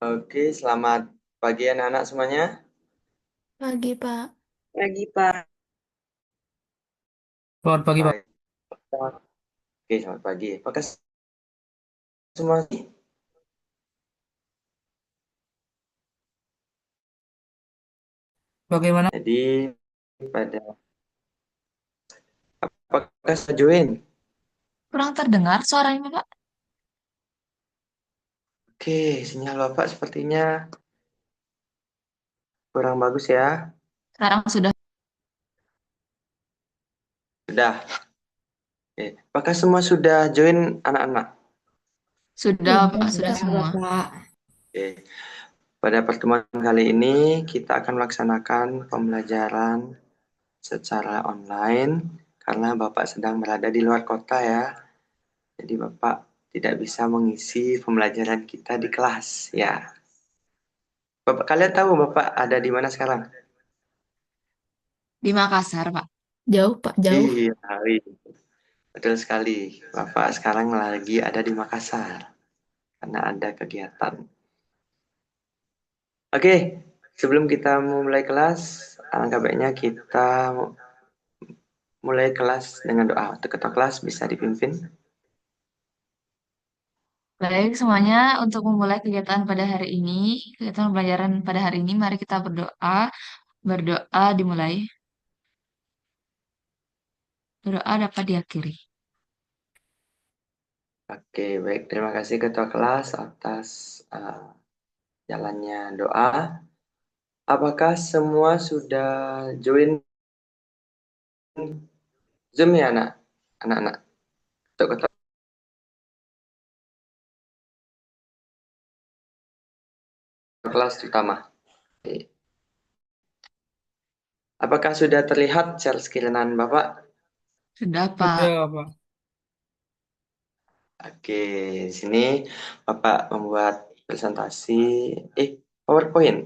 Oke, selamat pagi anak-anak semuanya. Pagi, Pak. Pagi, Pak. Selamat pagi, Pak. Baik. Oke, selamat pagi. Apakah semua Bagaimana? jadi pada apakah sudah join? Kurang terdengar suaranya, Pak. Oke, sinyal Bapak sepertinya kurang bagus ya. Sekarang sudah Sudah. Oke. Apakah semua sudah join anak-anak? sudah, Pak, sudah Sudah, semua. Bapak. Oke. Pada pertemuan kali ini kita akan melaksanakan pembelajaran secara online karena Bapak sedang berada di luar kota ya. Jadi Bapak tidak bisa mengisi pembelajaran kita di kelas ya. Bapak kalian tahu Bapak ada di mana sekarang? Di Makassar, Pak. Jauh, Pak, jauh. Iya, iya. Betul sekali. Bapak sekarang lagi ada di Makassar karena ada kegiatan. Oke, sebelum kita memulai kelas, alangkah baiknya kita mulai kelas dengan doa. Untuk ketua kelas bisa dipimpin. Baik, semuanya untuk memulai kegiatan pada hari ini, kegiatan pembelajaran pada hari ini, mari kita berdoa. Berdoa dimulai. Berdoa dapat diakhiri. Oke, baik. Terima kasih ketua kelas atas jalannya doa. Apakah semua sudah join Zoom ya, anak-anak? Untuk ketua kelas terutama. Oke. Apakah sudah terlihat share screen-an Bapak? Sudah, Pak. Sudah, Pak. Oke, di sini Bapak membuat presentasi, PowerPoint.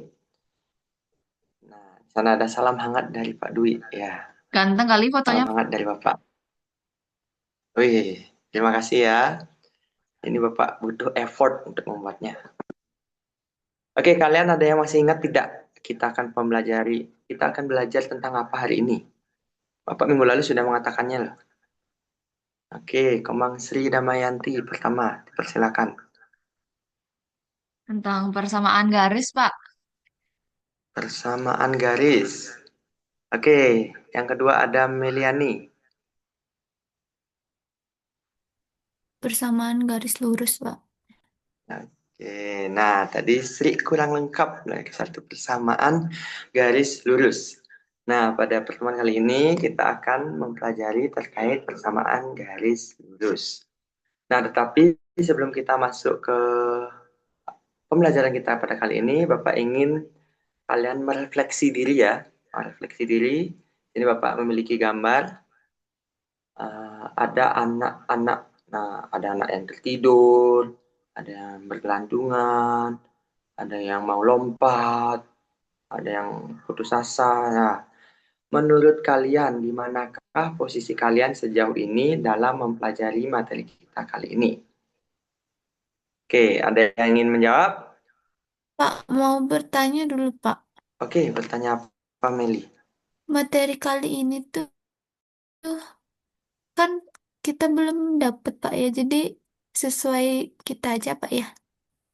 Nah, di sana ada salam hangat dari Pak Dwi, ya. Ganteng kali Salam fotonya. hangat dari Bapak. Wih, terima kasih ya. Ini Bapak butuh effort untuk membuatnya. Oke, kalian ada yang masih ingat tidak? Kita akan belajar tentang apa hari ini? Bapak minggu lalu sudah mengatakannya loh. Oke, Komang Sri Damayanti pertama, dipersilakan. Tentang persamaan garis, Pak. Persamaan garis. Oke, yang kedua ada Meliani. Persamaan garis lurus, Pak. Oke, nah tadi Sri kurang lengkap lagi satu persamaan garis lurus. Nah, pada pertemuan kali ini kita akan mempelajari terkait persamaan garis lurus. Nah, tetapi sebelum kita masuk ke pembelajaran kita pada kali ini, Bapak ingin kalian merefleksi diri ya. Merefleksi diri. Ini Bapak memiliki gambar, ada anak-anak. Nah, ada anak yang tertidur, ada yang bergelantungan, ada yang mau lompat, ada yang putus asa. Nah, menurut kalian, di manakah posisi kalian sejauh ini dalam mempelajari materi kita kali ini? Oke, ada yang ingin menjawab? Pak, mau bertanya dulu, Pak. Oke, bertanya apa, Meli? Materi kali ini tuh kan kita belum dapet, Pak, ya. Jadi sesuai kita aja, Pak, ya.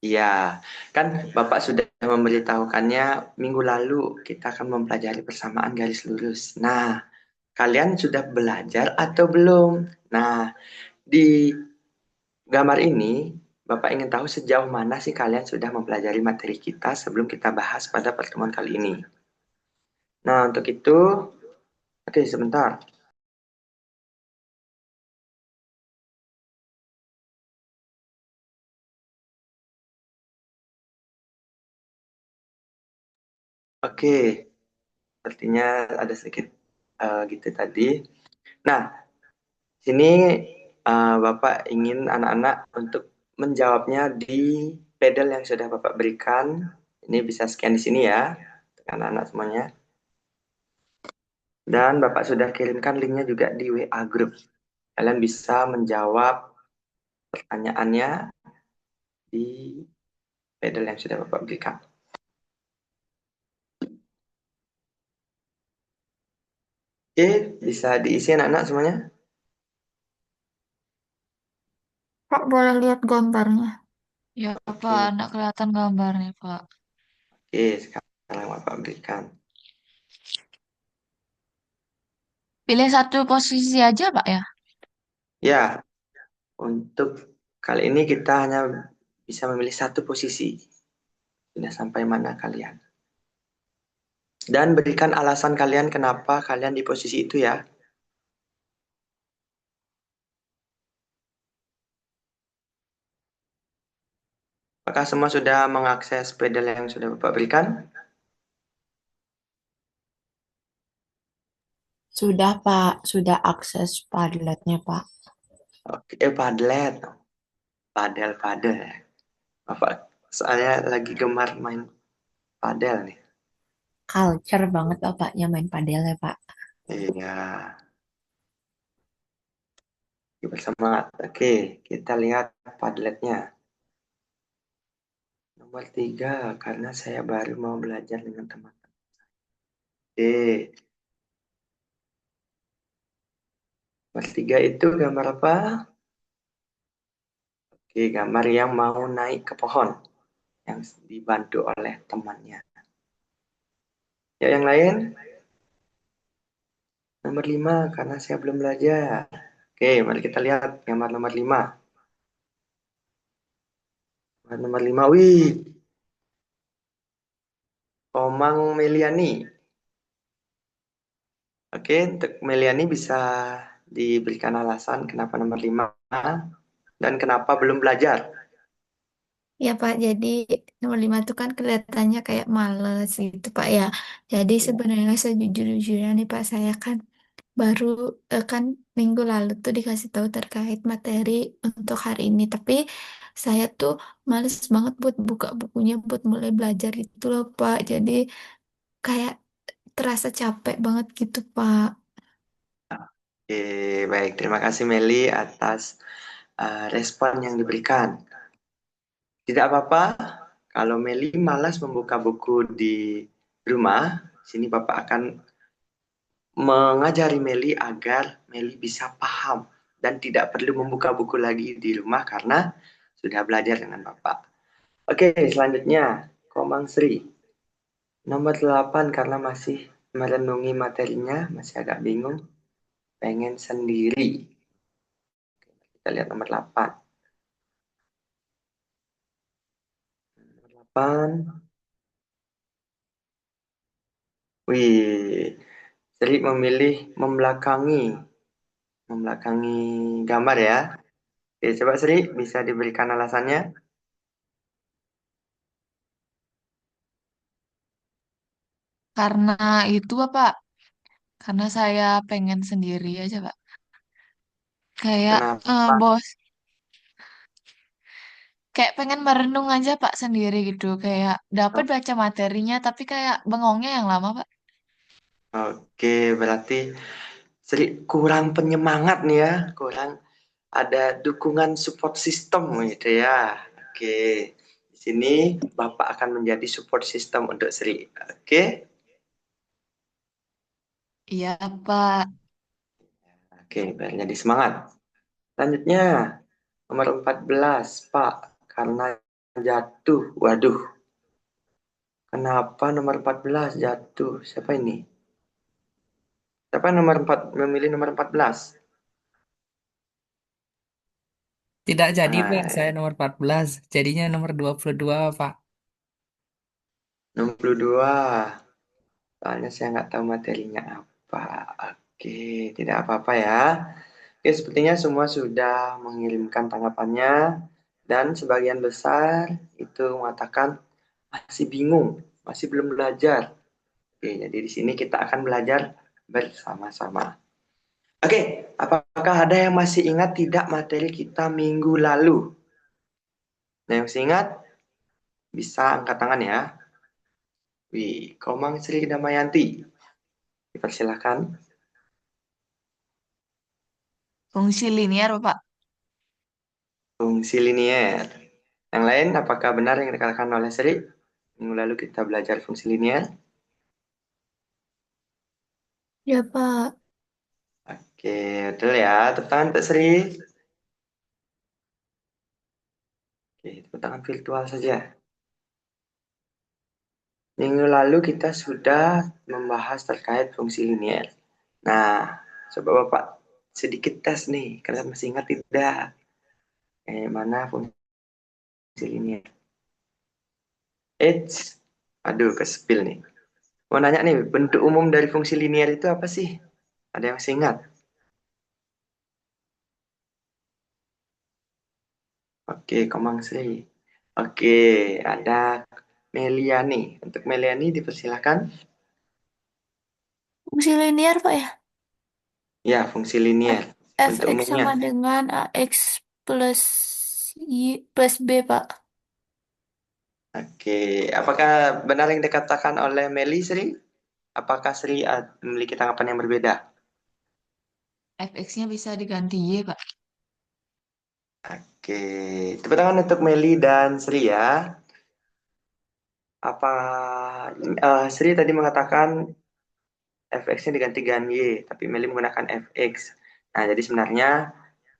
Iya, kan Bapak sudah memberitahukannya minggu lalu kita akan mempelajari persamaan garis lurus. Nah, kalian sudah belajar atau belum? Nah, di gambar ini, Bapak ingin tahu sejauh mana sih kalian sudah mempelajari materi kita sebelum kita bahas pada pertemuan kali ini. Nah, untuk itu, oke sebentar. Oke, sepertinya ada sedikit gitu tadi. Nah, sini Bapak ingin anak-anak untuk menjawabnya di pedal yang sudah Bapak berikan. Ini bisa scan di sini ya, anak-anak semuanya. Dan Bapak sudah kirimkan linknya juga di WA Group. Kalian bisa menjawab pertanyaannya di pedal yang sudah Bapak berikan. Oke, bisa diisi anak-anak semuanya? Pak, boleh lihat gambarnya? Ya, Pak, Oke, nggak kelihatan gambarnya, Pak. oke, sekarang Bapak berikan. Pilih satu posisi aja, Pak ya. Ya, untuk kali ini kita hanya bisa memilih satu posisi. Sudah sampai mana kalian? Dan berikan alasan kalian kenapa kalian di posisi itu ya. Apakah semua sudah mengakses pedal yang sudah Bapak berikan? Sudah, Pak. Sudah akses Padletnya, Pak. Oke, Padlet. Padel. Bapak, soalnya lagi gemar main padel nih. Culture banget bapaknya main padel ya, Pak. Iya, bersemangat. Oke, kita lihat Padletnya. Nomor 3, karena saya baru mau belajar dengan teman-teman. Oke, nomor 3 itu gambar apa? Oke, gambar yang mau naik ke pohon. Yang dibantu oleh temannya. Ya, yang lain? Nomor 5, karena saya belum belajar. Oke, mari kita lihat gambar nomor 5. Nomor 5, wih, Komang Meliani. Oke, untuk Meliani bisa diberikan alasan kenapa nomor 5 dan kenapa belum belajar. Ya Pak, jadi nomor 5 itu kan kelihatannya kayak males gitu Pak ya. Jadi sebenarnya sejujur-jujurnya nih Pak, saya kan baru kan minggu lalu tuh dikasih tahu terkait materi untuk hari ini. Tapi saya tuh males banget buat buka bukunya, buat mulai belajar gitu loh Pak. Jadi kayak terasa capek banget gitu Pak. Oke, baik. Terima kasih Meli atas respon yang diberikan. Tidak apa-apa kalau Meli malas membuka buku di rumah. Sini Bapak akan mengajari Meli agar Meli bisa paham dan tidak perlu membuka buku lagi di rumah karena sudah belajar dengan Bapak. Oke, selanjutnya Komang Sri. Nomor 8 karena masih merenungi materinya, masih agak bingung, pengen sendiri. Kita lihat nomor 8. Nomor 8. Wih, Sri memilih membelakangi gambar ya. Oke, coba Sri bisa diberikan alasannya. Karena itu, Pak. Karena saya pengen sendiri aja, Pak. Kayak Kenapa? bos, kayak pengen merenung aja, Pak, sendiri gitu. Kayak dapat baca materinya, tapi kayak bengongnya yang lama, Pak. Oke, berarti Sri kurang penyemangat nih ya, kurang ada dukungan support system gitu ya. Oke, di sini Bapak akan menjadi support system untuk Sri. Oke, Iya, Pak. oke, biar jadi semangat. Selanjutnya, nomor 14, Pak, karena jatuh. Waduh, kenapa nomor 14 jatuh? Siapa ini? Siapa nomor 4 memilih nomor 14? Tidak jadi, Pak. Saya Hai, nomor 14. Jadinya nomor 22, Pak. 62. Soalnya saya nggak tahu materinya apa. Oke, tidak apa-apa ya. Oke, sepertinya semua sudah mengirimkan tanggapannya dan sebagian besar itu mengatakan masih bingung, masih belum belajar. Oke, jadi di sini kita akan belajar bersama-sama. Oke, apakah ada yang masih ingat tidak materi kita minggu lalu? Nah, yang masih ingat bisa angkat tangan ya. Wih, Komang Sri Damayanti. Dipersilakan. Fungsi linier, Pak. Fungsi linier. Yang lain, apakah benar yang dikatakan oleh Sri? Minggu lalu kita belajar fungsi linear. Ya, Pak. Oke, betul ya. Tepuk tangan untuk Sri. Oke, tepuk tangan virtual saja. Minggu lalu kita sudah membahas terkait fungsi linear. Nah, coba Bapak sedikit tes nih. Kalian masih ingat tidak? Mana fungsi linear? Aduh, kespil nih. Mau nanya nih, bentuk umum dari fungsi linear itu apa sih? Ada yang masih ingat? Oke, Komang Sri. Oke, ada Meliani. Untuk Meliani dipersilakan. Fungsi linear, Pak ya? Ya, fungsi linear. Bentuk Fx umumnya. sama dengan AX plus Y plus B, Pak. Oke, apakah benar yang dikatakan oleh Meli, Sri? Apakah Sri memiliki tanggapan yang berbeda? fx-nya bisa diganti Y, Pak. Oke, tepuk tangan untuk Meli dan Sri ya. Apa Sri tadi mengatakan fx-nya diganti dengan y, tapi Meli menggunakan fx. Nah, jadi sebenarnya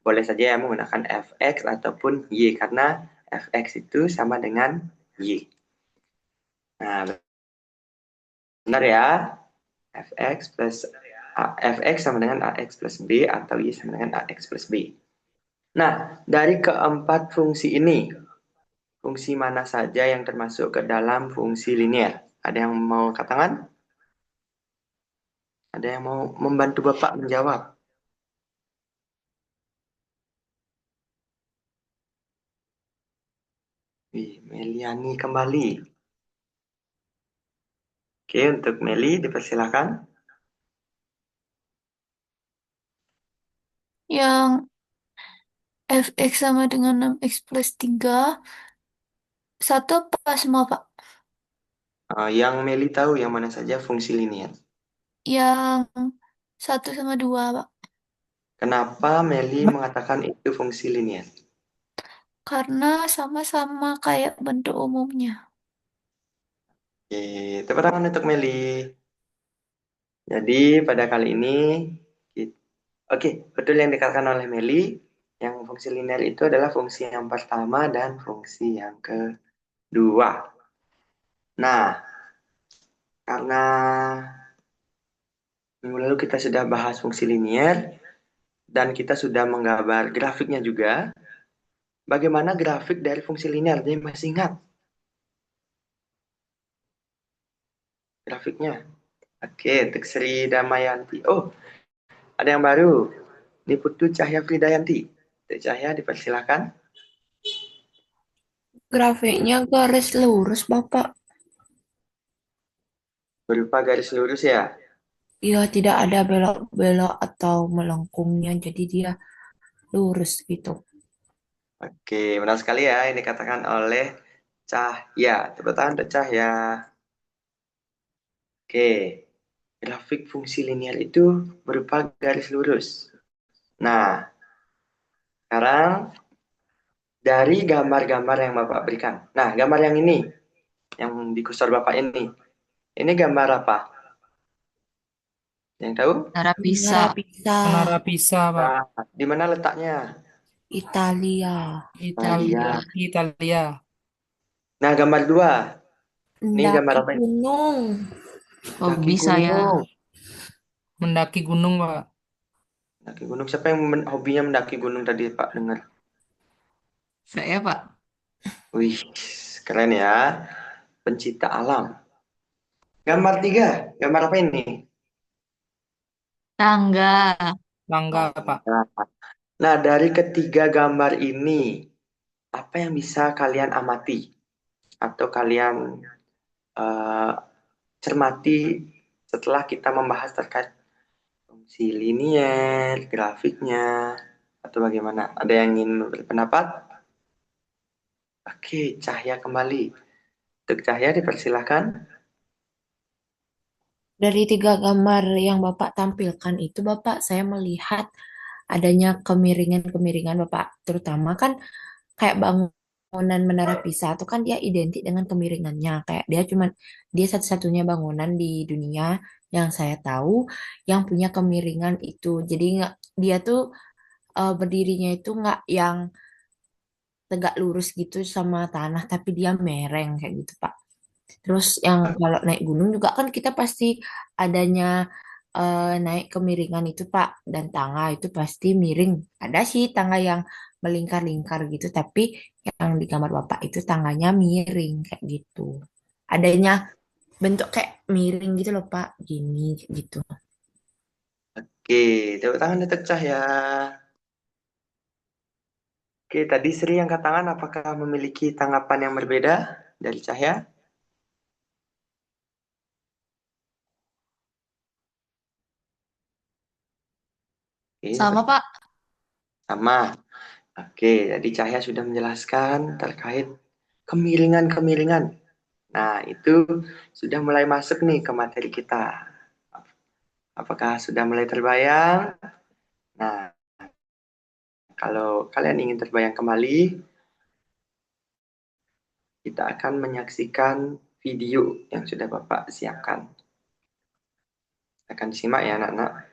boleh saja ya menggunakan fx ataupun y karena fx itu sama dengan y. Nah, benar ya. fx sama dengan ax plus b atau y sama dengan ax plus b. Nah, dari keempat fungsi ini, fungsi mana saja yang termasuk ke dalam fungsi linear? Ada yang mau katakan? Ada yang mau membantu Bapak menjawab? Meliani kembali. Oke, untuk Meli dipersilakan. Yang fx sama dengan 6x plus 3, satu apa semua, Pak? Yang Meli tahu yang mana saja fungsi linear. Yang satu sama dua, Pak. Kenapa Meli mengatakan itu fungsi linear? Karena sama-sama kayak bentuk umumnya. Oke, tepuk tangan untuk Meli. Jadi pada kali ini, oke, betul yang dikatakan oleh Meli, yang fungsi linear itu adalah fungsi yang pertama dan fungsi yang kedua. Nah, karena minggu lalu kita sudah bahas fungsi linear, dan kita sudah menggambar grafiknya juga, bagaimana grafik dari fungsi linear? Jadi masih ingat grafiknya? Oke, untuk Sri Damayanti. Oh, ada yang baru. Ini Putu Cahya Fridayanti. Untuk Cahya dipersilakan. Grafiknya garis lurus, Bapak. Berupa garis lurus ya. Ya, tidak ada belok-belok atau melengkungnya, jadi dia lurus gitu. Oke, benar sekali ya. Ini dikatakan oleh Cahya. Tepuk tangan untuk Cahya. Oke, grafik fungsi linear itu berupa garis lurus. Nah, sekarang dari gambar-gambar yang Bapak berikan. Nah, gambar yang ini, yang di kursor Bapak ini. Ini gambar apa? Yang tahu? Cara Menara pisah. Pisa, Menara Pisa, Pak. Nah, di mana letaknya? Italia. Italia. Italia. Italia. Nah, gambar dua. Ini gambar Mendaki apa ini? gunung. Daki Hobi saya. gunung. Mendaki gunung, Pak. Daki gunung. Siapa yang hobinya mendaki gunung tadi, Pak? Dengar. Saya, Pak. Wih, keren ya. Pencipta alam. Gambar tiga. Gambar apa ini? Tangga. Tangga, Pak. Nah, dari ketiga gambar ini, apa yang bisa kalian amati? Atau kalian eh, cermati setelah kita membahas terkait fungsi linier, grafiknya, atau bagaimana? Ada yang ingin berpendapat? Oke, Cahya kembali. Untuk Cahya dipersilahkan. Dari tiga gambar yang Bapak tampilkan itu, Bapak, saya melihat adanya kemiringan-kemiringan, Bapak. Terutama kan kayak bangunan bangunan Menara Pisa itu kan dia identik dengan kemiringannya. Kayak dia satu-satunya bangunan di dunia yang saya tahu yang punya kemiringan itu. Jadi nggak dia tuh berdirinya itu nggak yang tegak lurus gitu sama tanah, tapi dia mereng kayak gitu, Pak. Terus yang kalau naik gunung juga kan kita pasti adanya naik kemiringan itu, Pak, dan tangga itu pasti miring. Ada sih tangga yang melingkar-lingkar gitu, tapi yang di kamar Bapak itu tangganya miring kayak gitu. Adanya bentuk kayak miring gitu loh, Pak, gini kayak gitu. Oke, tepuk tangan untuk Cahya. Oke, tadi Sri angkat tangan, apakah memiliki tanggapan yang berbeda dari Cahya? Oke, Sama, Pak. sama. Oke, jadi Cahya sudah menjelaskan terkait kemiringan-kemiringan. Nah, itu sudah mulai masuk nih ke materi kita. Apakah sudah mulai terbayang? Nah, kalau kalian ingin terbayang kembali, kita akan menyaksikan video yang sudah Bapak siapkan. Akan disimak ya anak-anak.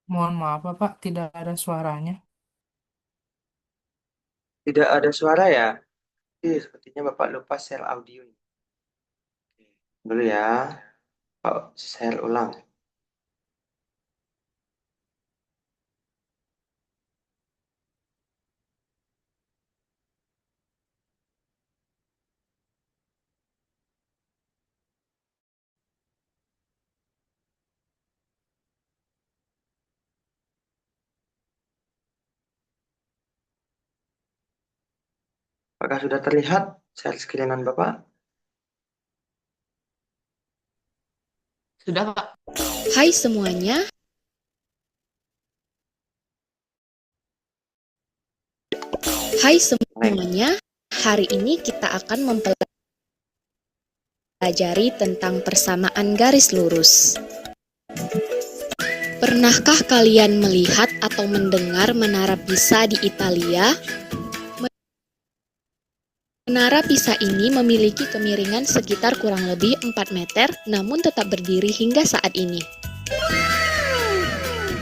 Mohon maaf, Bapak, tidak ada suaranya. Tidak ada suara ya? Sepertinya Bapak lupa share audio. Oke, dulu ya. Bapak share ulang. Apakah sudah terlihat share screenan Bapak? Sudah, Pak. Hai semuanya. Hai semuanya. Hari ini kita akan mempelajari tentang persamaan garis lurus. Pernahkah kalian melihat atau mendengar Menara Pisa di Italia? Menara Pisa ini memiliki kemiringan sekitar kurang lebih 4 meter, namun tetap berdiri hingga saat ini.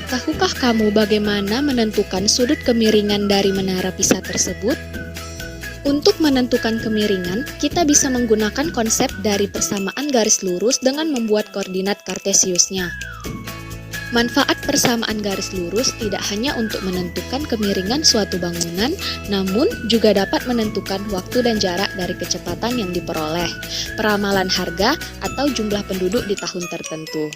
Tahukah kamu bagaimana menentukan sudut kemiringan dari Menara Pisa tersebut? Untuk menentukan kemiringan, kita bisa menggunakan konsep dari persamaan garis lurus dengan membuat koordinat kartesiusnya. Manfaat persamaan garis lurus tidak hanya untuk menentukan kemiringan suatu bangunan, namun juga dapat menentukan waktu dan jarak dari kecepatan yang diperoleh, peramalan harga, atau jumlah penduduk di tahun tertentu.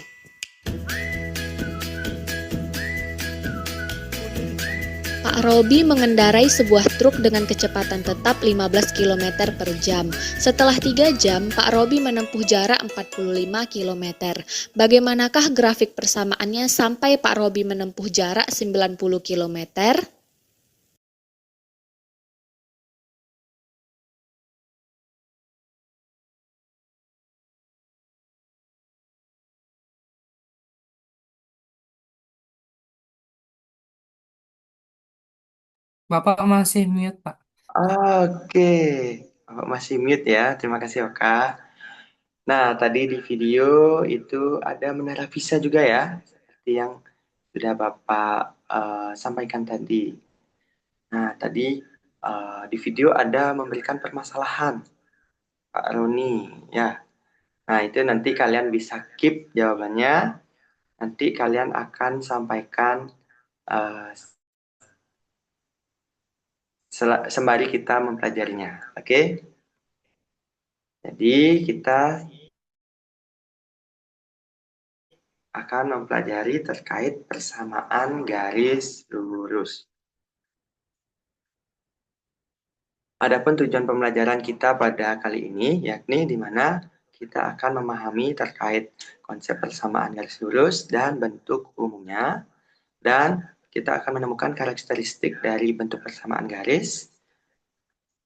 Pak Robi mengendarai sebuah truk dengan kecepatan tetap 15 km per jam. Setelah 3 jam, Pak Robi menempuh jarak 45 km. Bagaimanakah grafik persamaannya sampai Pak Robi menempuh jarak 90 km? Bapak masih mute, Pak. Oke, Bapak masih mute ya. Terima kasih Oka. Nah, tadi di video itu ada Menara Pisa juga ya, seperti yang sudah Bapak sampaikan tadi. Nah, tadi di video ada memberikan permasalahan, Pak Roni, ya. Nah, itu nanti kalian bisa keep jawabannya. Nanti kalian akan sampaikan sembari kita mempelajarinya. Oke? Jadi, kita akan mempelajari terkait persamaan garis lurus. Adapun tujuan pembelajaran kita pada kali ini yakni di mana kita akan memahami terkait konsep persamaan garis lurus dan bentuk umumnya. Dan kita akan menemukan karakteristik dari bentuk persamaan garis.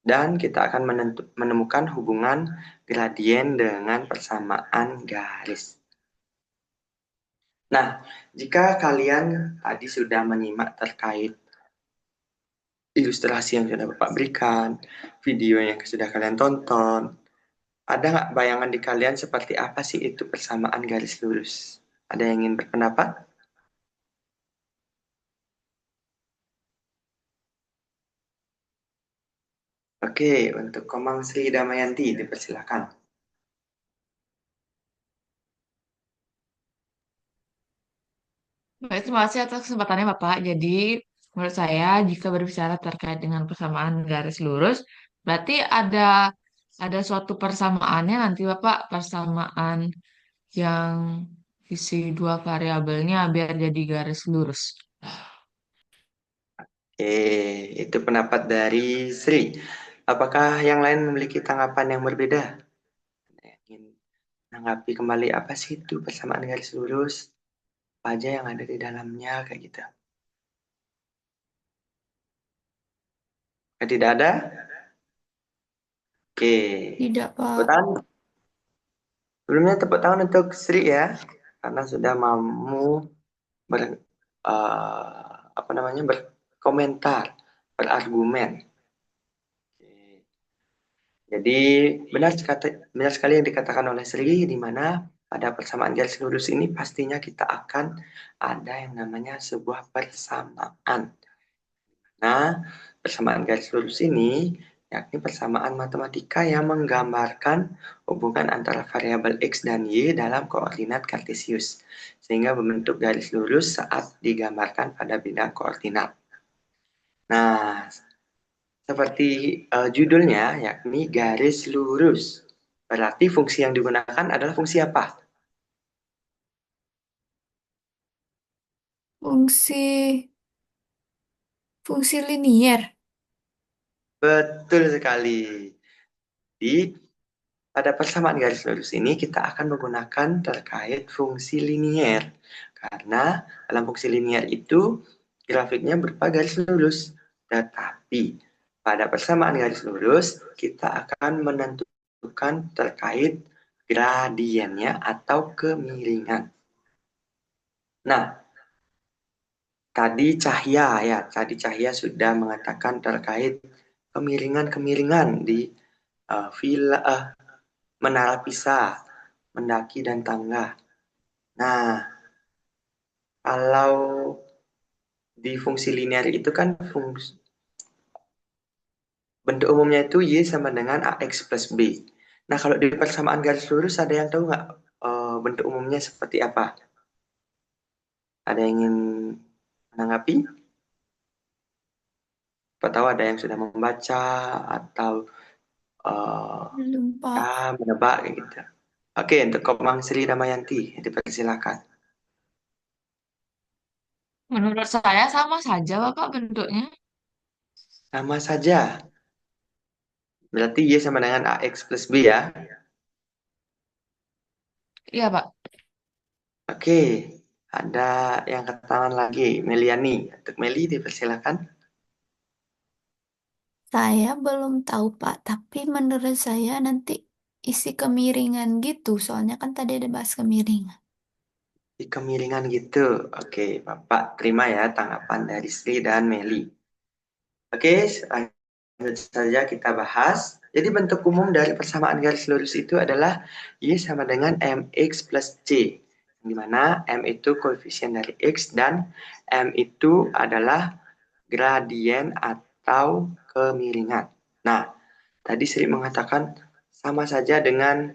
Dan kita akan menemukan hubungan gradien dengan persamaan garis. Nah, jika kalian tadi sudah menyimak terkait ilustrasi yang sudah Bapak berikan, video yang sudah kalian tonton, ada nggak bayangan di kalian seperti apa sih itu persamaan garis lurus? Ada yang ingin berpendapat? Oke, untuk Komang Sri Damayanti, dipersilakan. Baik, terima kasih atas kesempatannya Bapak. Jadi, menurut saya jika berbicara terkait dengan persamaan garis lurus, berarti ada suatu persamaannya nanti Bapak, persamaan yang isi dua variabelnya biar jadi garis lurus. Itu pendapat dari Sri. Apakah yang lain memiliki tanggapan yang berbeda? Ingin menanggapi kembali apa sih itu persamaan garis lurus? Apa aja yang ada di dalamnya kayak gitu? Tidak ada? Oke. Tidak, Pak. Tepuk tangan. Sebelumnya tepuk tangan untuk Sri ya, karena sudah mau berkomentar, berargumen. Jadi benar sekali yang dikatakan oleh Sri, di mana pada persamaan garis lurus ini pastinya kita akan ada yang namanya sebuah persamaan. Nah, persamaan garis lurus ini yakni persamaan matematika yang menggambarkan hubungan antara variabel X dan Y dalam koordinat kartesius, sehingga membentuk garis lurus saat digambarkan pada bidang koordinat. Nah, seperti judulnya, yakni garis lurus. Berarti fungsi yang digunakan adalah fungsi apa? Fungsi linier. Betul sekali. Di pada persamaan garis lurus ini kita akan menggunakan terkait fungsi linier. Karena dalam fungsi linier itu grafiknya berupa garis lurus. Tetapi pada persamaan garis lurus kita akan menentukan terkait gradiennya atau kemiringan. Nah, tadi Cahya sudah mengatakan terkait kemiringan-kemiringan di Menara Pisa, mendaki dan tangga. Nah, kalau di fungsi linear itu kan bentuk umumnya itu Y sama dengan AX plus B. Nah, kalau di persamaan garis lurus ada yang tahu nggak bentuk umumnya seperti apa? Ada yang ingin menanggapi? Apa tahu ada yang sudah membaca atau Belum, Pak. menebak gitu. Oke, untuk Komang Sri Damayanti, dipersilakan. Menurut saya sama saja Bapak bentuknya. Sama saja. Berarti Y sama dengan AX plus B ya. Iya Pak. Oke, ada yang angkat tangan lagi, Meliani. Untuk Meli, dipersilakan. Saya belum tahu, Pak. Tapi menurut saya nanti isi kemiringan gitu. Soalnya kan tadi ada bahas kemiringan. Di kemiringan gitu. Oke, Bapak terima ya tanggapan dari Sri dan Meli. Oke, lanjut saja kita bahas. Jadi bentuk umum dari persamaan garis lurus itu adalah Y sama dengan MX plus C. Di mana M itu koefisien dari X dan M itu adalah gradien atau kemiringan. Nah, tadi Sri mengatakan sama saja dengan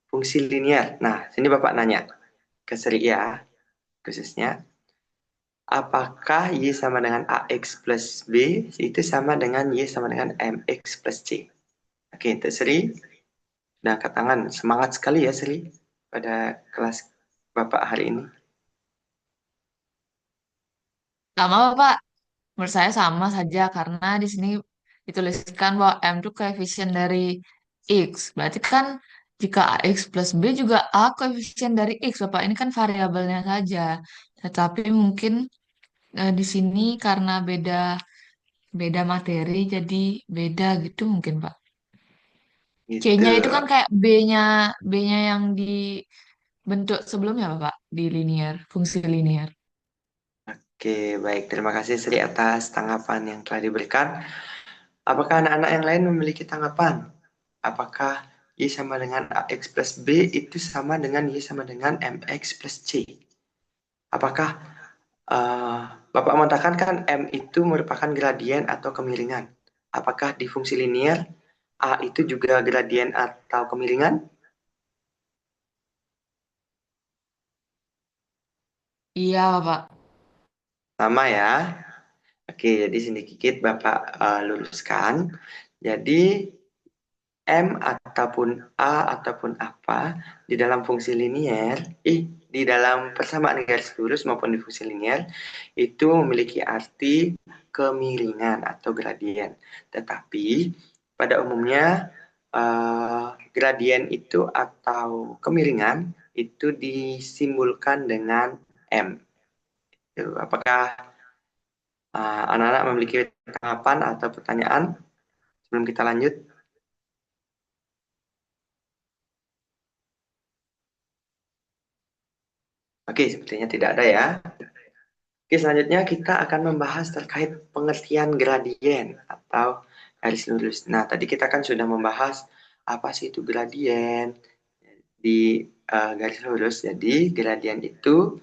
fungsi linier. Nah, sini Bapak nanya ke Sri ya, khususnya. Apakah Y sama dengan AX plus B itu sama dengan Y sama dengan MX plus C? Oke, untuk Sri, dan angkat tangan. Semangat sekali ya Sri pada kelas Bapak hari ini. Sama Bapak. Menurut saya sama saja karena di sini dituliskan bahwa M itu koefisien dari X. Berarti kan jika AX plus B juga A koefisien dari X, Bapak. Ini kan variabelnya saja. Tetapi mungkin di sini karena beda beda materi jadi beda gitu mungkin, Pak. Gitu. C-nya itu kan kayak B-nya yang dibentuk sebelumnya, Bapak, di linear, fungsi linear. Oke, baik. Terima kasih Sri atas tanggapan yang telah diberikan. Apakah anak-anak yang lain memiliki tanggapan? Apakah Y sama dengan AX plus B itu sama dengan Y sama dengan MX plus C? Apakah eh, Bapak mengatakan kan M itu merupakan gradien atau kemiringan? Apakah di fungsi linear A itu juga gradien atau kemiringan? Iya, Bapak. Sama ya. Oke, jadi sini Kikit Bapak luruskan. Jadi M ataupun A ataupun apa di dalam fungsi linear, di dalam persamaan garis lurus maupun di fungsi linear itu memiliki arti kemiringan atau gradien. Tetapi pada umumnya gradien itu atau kemiringan itu disimbolkan dengan M. Apakah anak-anak memiliki tanggapan atau pertanyaan sebelum kita lanjut? Oke, sepertinya tidak ada ya. Oke, selanjutnya kita akan membahas terkait pengertian gradien atau garis lurus. Nah, tadi kita kan sudah membahas apa sih itu gradien di garis lurus. Jadi, gradien itu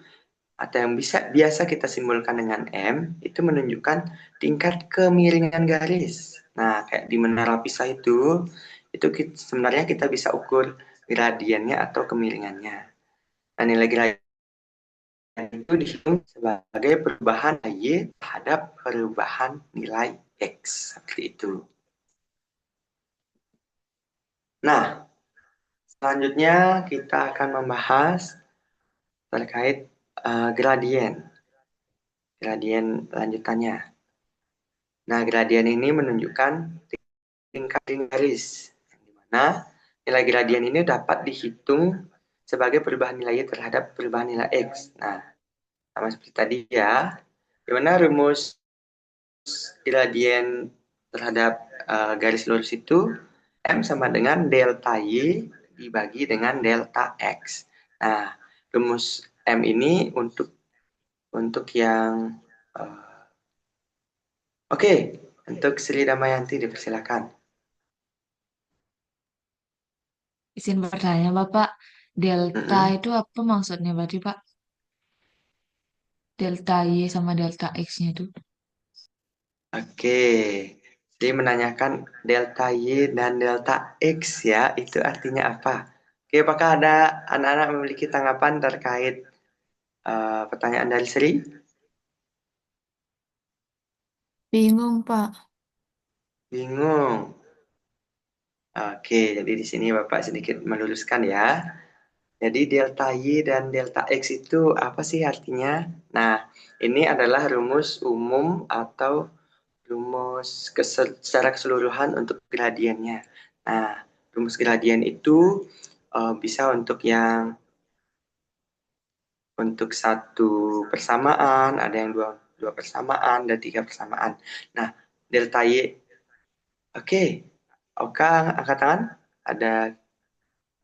atau yang biasa kita simbolkan dengan M itu menunjukkan tingkat kemiringan garis. Nah, kayak di menara Pisa itu sebenarnya kita bisa ukur gradiennya atau kemiringannya. Nah, nilai gradien itu dihitung sebagai perubahan Y terhadap perubahan nilai X. Seperti itu. Nah, selanjutnya kita akan membahas terkait gradien. Gradien lanjutannya. Nah, gradien ini menunjukkan tingkat garis. Di mana nilai gradien ini dapat dihitung sebagai perubahan nilai Y terhadap perubahan nilai X. Nah, sama seperti tadi ya. Di mana rumus gradien terhadap garis lurus itu M sama dengan delta Y dibagi dengan delta X. Nah, rumus M ini untuk yang oke, untuk Sri Damayanti dipersilakan. Izin bertanya, Bapak. Delta itu apa maksudnya berarti, Pak? Delta Y sama delta X-nya itu. Oke, Sri menanyakan delta Y dan delta X ya, itu artinya apa? Oke, apakah ada anak-anak memiliki tanggapan terkait pertanyaan dari Sri? Bingung, Pak. Bingung. Oke, jadi di sini Bapak sedikit meluruskan ya. Jadi delta Y dan delta X itu apa sih artinya? Nah, ini adalah rumus umum atau rumus secara keseluruhan untuk gradiennya. Nah, rumus gradien itu bisa untuk satu persamaan, ada yang dua persamaan, dan tiga persamaan. Nah, delta Y. Oke, Oka angkat tangan. Ada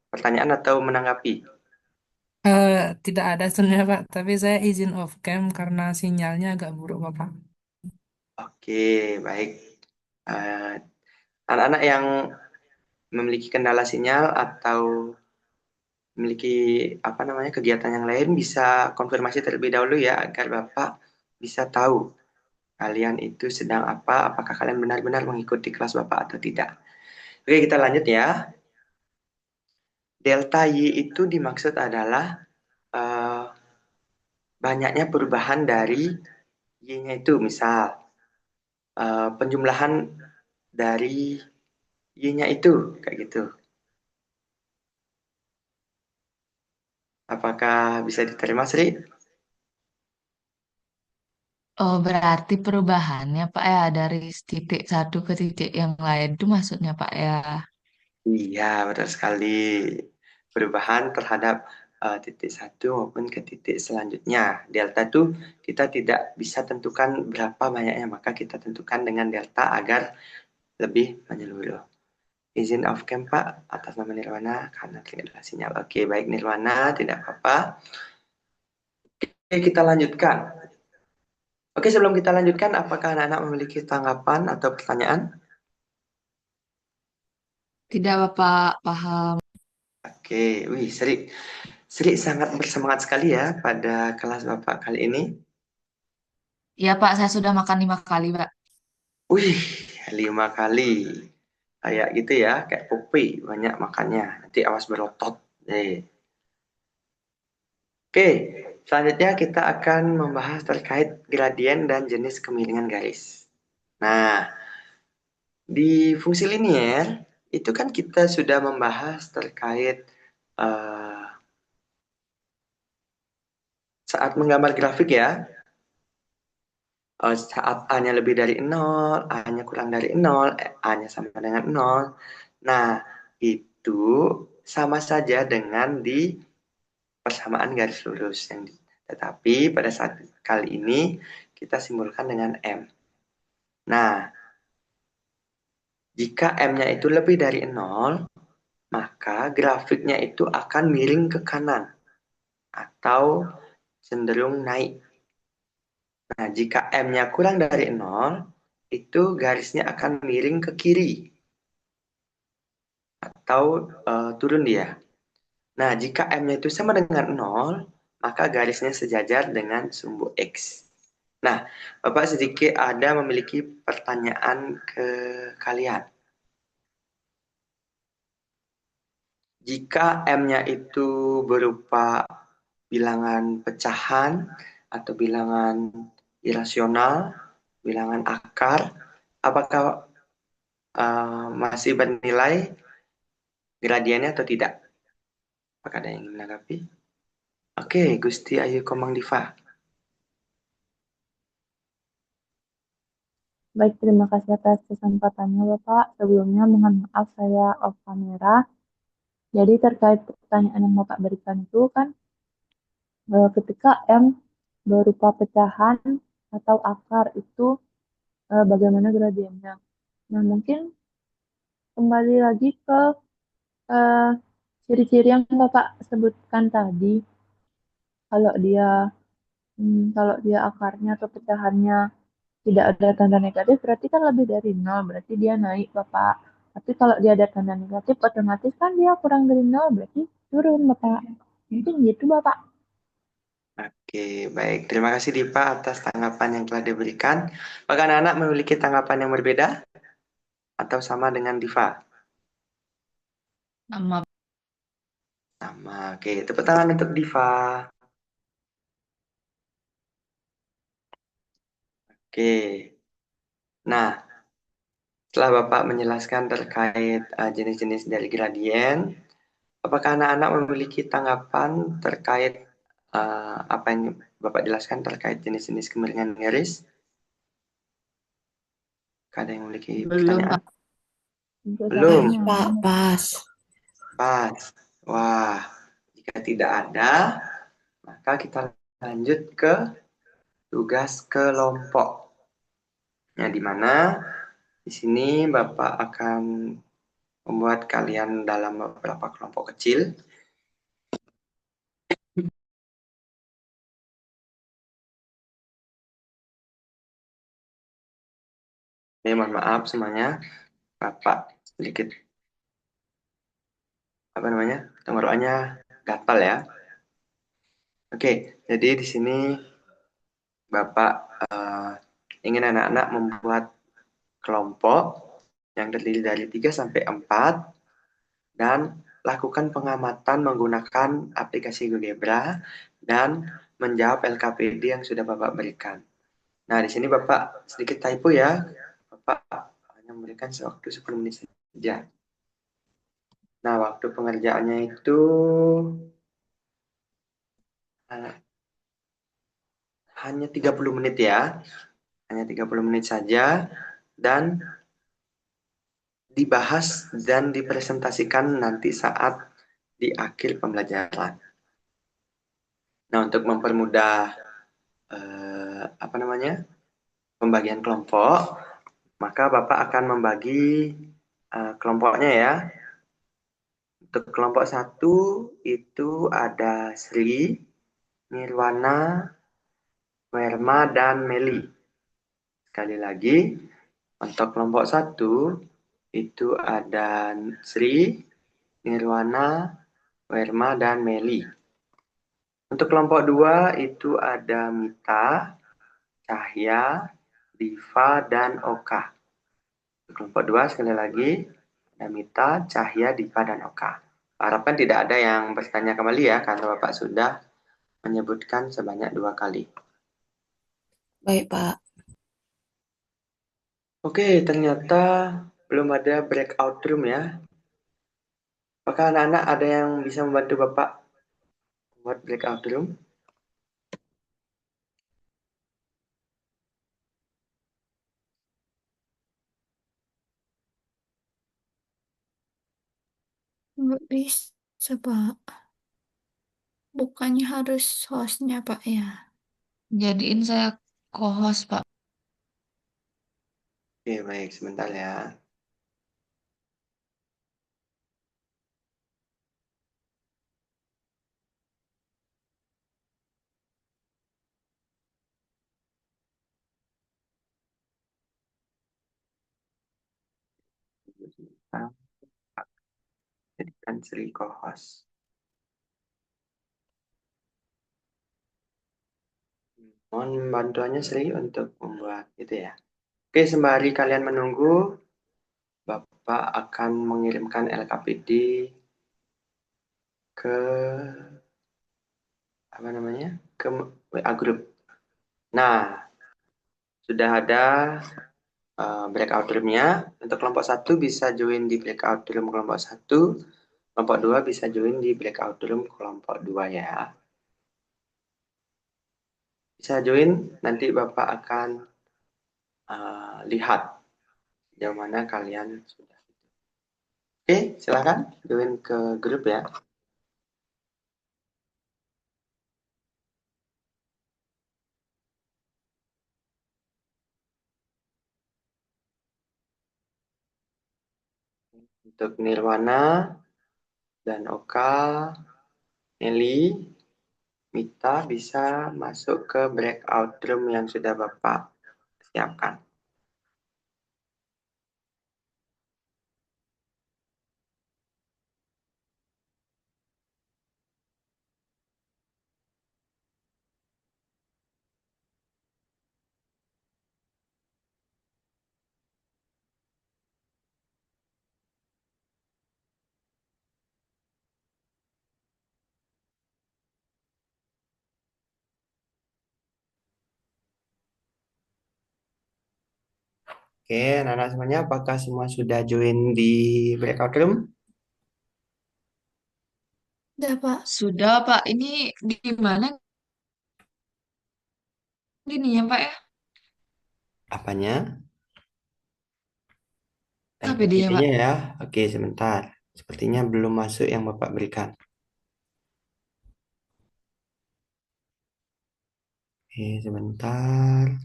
pertanyaan atau menanggapi? Tidak ada sebenarnya Pak, tapi saya izin off cam karena sinyalnya agak buruk Bapak. Oke, baik. Eh, Anak-anak yang memiliki kendala sinyal atau memiliki kegiatan yang lain bisa konfirmasi terlebih dahulu ya agar Bapak bisa tahu kalian itu sedang apa, apakah kalian benar-benar mengikuti kelas Bapak atau tidak. Oke, kita lanjut ya. Delta Y itu dimaksud adalah uh, banyaknya perubahan dari Y-nya itu, misal penjumlahan dari Y-nya itu, kayak gitu. Apakah bisa diterima, Sri? Oh, berarti perubahannya, Pak, ya, dari titik satu ke titik yang lain itu maksudnya, Pak, ya. Iya, betul sekali. Perubahan terhadap titik satu maupun ke titik selanjutnya. Delta itu kita tidak bisa tentukan berapa banyaknya, maka kita tentukan dengan delta agar lebih menyeluruh. Izin off cam Pak, atas nama Nirwana karena tidak ada sinyal. Oke, baik Nirwana, tidak apa-apa. Oke, kita lanjutkan. Oke, sebelum kita lanjutkan, apakah anak-anak memiliki tanggapan atau pertanyaan? Tidak, Bapak, paham. Oke, wih, Sri sangat bersemangat sekali ya pada kelas Bapak kali ini. Iya, Pak, saya sudah makan 5 kali, Pak. Wih, 5 kali. Kayak gitu ya, kayak Poppy, banyak makannya. Nanti awas berotot. Oke, selanjutnya kita akan membahas terkait gradien dan jenis kemiringan garis. Nah, di fungsi linier, itu kan kita sudah membahas terkait saat menggambar grafik ya. Saat A-nya lebih dari 0, A-nya kurang dari 0, A-nya sama dengan 0. Nah, itu sama saja dengan di persamaan garis lurus. Tetapi pada saat kali ini kita simbolkan dengan M. Nah, jika M-nya itu lebih dari 0, maka grafiknya itu akan miring ke kanan atau cenderung naik. Nah, jika M-nya kurang dari 0, itu garisnya akan miring ke kiri atau turun dia. Nah, jika M-nya itu sama dengan 0, maka garisnya sejajar dengan sumbu X. Nah, Bapak sedikit ada memiliki pertanyaan ke kalian. Jika M-nya itu berupa bilangan pecahan atau bilangan irasional, bilangan akar, apakah masih bernilai gradiennya atau tidak? Apakah ada yang ingin menanggapi? Oke, Gusti Ayu Komang Diva. Baik, terima kasih atas kesempatannya, Bapak. Sebelumnya, mohon maaf saya off kamera. Jadi terkait pertanyaan yang Bapak berikan itu kan, ketika M berupa pecahan atau akar itu bagaimana gradiennya. Nah, mungkin kembali lagi ke eh, ciri-ciri yang Bapak sebutkan tadi. Kalau dia kalau dia akarnya atau pecahannya tidak ada tanda negatif, berarti kan lebih dari 0, berarti dia naik, Bapak. Tapi kalau dia ada tanda negatif, otomatis kan dia kurang dari 0, berarti turun, Bapak. Mungkin gitu, Bapak. Oke, baik. Terima kasih Diva atas tanggapan yang telah diberikan. Apakah anak-anak memiliki tanggapan yang berbeda? Atau sama dengan Diva? Sama. Sama. Oke, tepuk tangan untuk Diva. Oke. Nah, setelah Bapak menjelaskan terkait jenis-jenis dari gradien, apakah anak-anak memiliki tanggapan terkait apa yang Bapak jelaskan terkait jenis-jenis kemiringan garis? Ada yang memiliki Belum, pertanyaan? Pak. Belum. Pak, pas. Pas. Wah, jika tidak ada, maka kita lanjut ke tugas kelompok. Nah, di mana di sini Bapak akan membuat kalian dalam beberapa kelompok kecil. Ini mohon maaf semuanya, Bapak sedikit tenggorokannya gatal ya. Oke, jadi di sini Bapak ingin anak-anak membuat kelompok yang terdiri dari 3 sampai 4 dan lakukan pengamatan menggunakan aplikasi GeoGebra dan menjawab LKPD yang sudah Bapak berikan. Nah, di sini Bapak sedikit typo ya. Bapak hanya memberikan waktu 10 menit saja. Nah, waktu pengerjaannya itu hanya 30 menit ya. Hanya 30 menit saja. Dan dibahas dan dipresentasikan nanti saat di akhir pembelajaran. Nah, untuk mempermudah pembagian kelompok, maka Bapak akan membagi kelompoknya ya. Untuk kelompok 1 itu ada Sri, Nirwana, Werma, dan Meli. Sekali lagi, untuk kelompok 1 itu ada Sri, Nirwana, Werma, dan Meli. Untuk kelompok 2 itu ada Mita, Cahya, Diva, dan Oka. Untuk kelompok 2 sekali lagi ada Mita, Cahya, Diva, dan Oka. Harapkan tidak ada yang bertanya kembali ya, karena Bapak sudah menyebutkan sebanyak 2 kali. Baik, Pak. Oke, ternyata belum ada breakout room ya. Apakah anak-anak ada yang bisa membantu Bapak buat breakout room? Nggak bisa, Pak. Bukannya harus hostnya, Pak, ya? Jadiin saya co-host, Pak. Oke, baik. Sebentar ya. Kita jadikan Sri co-host. Mohon bantuannya Sri untuk membuat itu ya. Oke, sembari kalian menunggu, Bapak akan mengirimkan LKPD ke ke WA group. Nah, sudah ada breakout room-nya. Untuk kelompok 1 bisa join di breakout room kelompok 1, kelompok 2 bisa join di breakout room kelompok 2 ya. Bisa join, nanti Bapak akan lihat sejauh mana kalian sudah. Oke, silakan join ke grup ya. Untuk Nirwana dan Oka, Nelly, Mita bisa masuk ke breakout room yang sudah Bapak siapkan. Oke, anak-anak semuanya, apakah semua sudah join di breakout room? Udah, Pak. Sudah, Pak. Ini di mana gini ya, Pak ya? Apanya? KPD-nya, Pak. LPPD-nya ya. Oke, sebentar. Sepertinya belum masuk yang Bapak berikan. Oke, sebentar.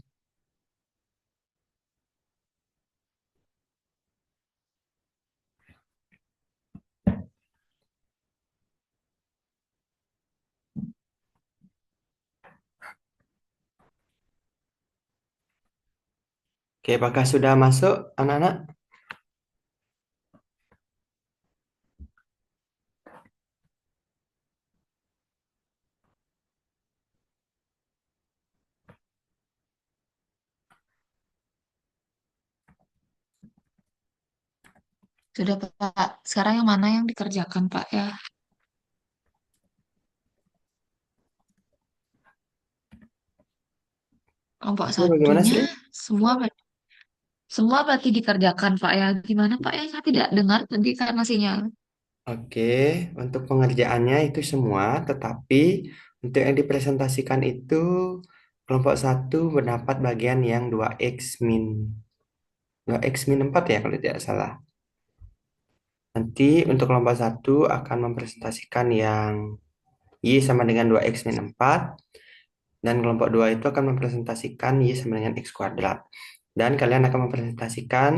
Oke, apakah sudah masuk anak-anak? Sudah, Pak. Sekarang yang mana yang dikerjakan, Pak ya? Kelompok Oke, bagaimana satunya Sri? semua berarti dikerjakan, Pak ya. Gimana, Pak ya? Saya tidak dengar tadi karena sinyal. Oke, untuk pengerjaannya itu semua, tetapi untuk yang dipresentasikan itu kelompok 1 mendapat bagian yang 2x min 4 ya kalau tidak salah. Nanti untuk kelompok 1 akan mempresentasikan yang Y sama dengan 2X min 4. Dan kelompok 2 itu akan mempresentasikan Y sama dengan X kuadrat. Dan kalian akan mempresentasikan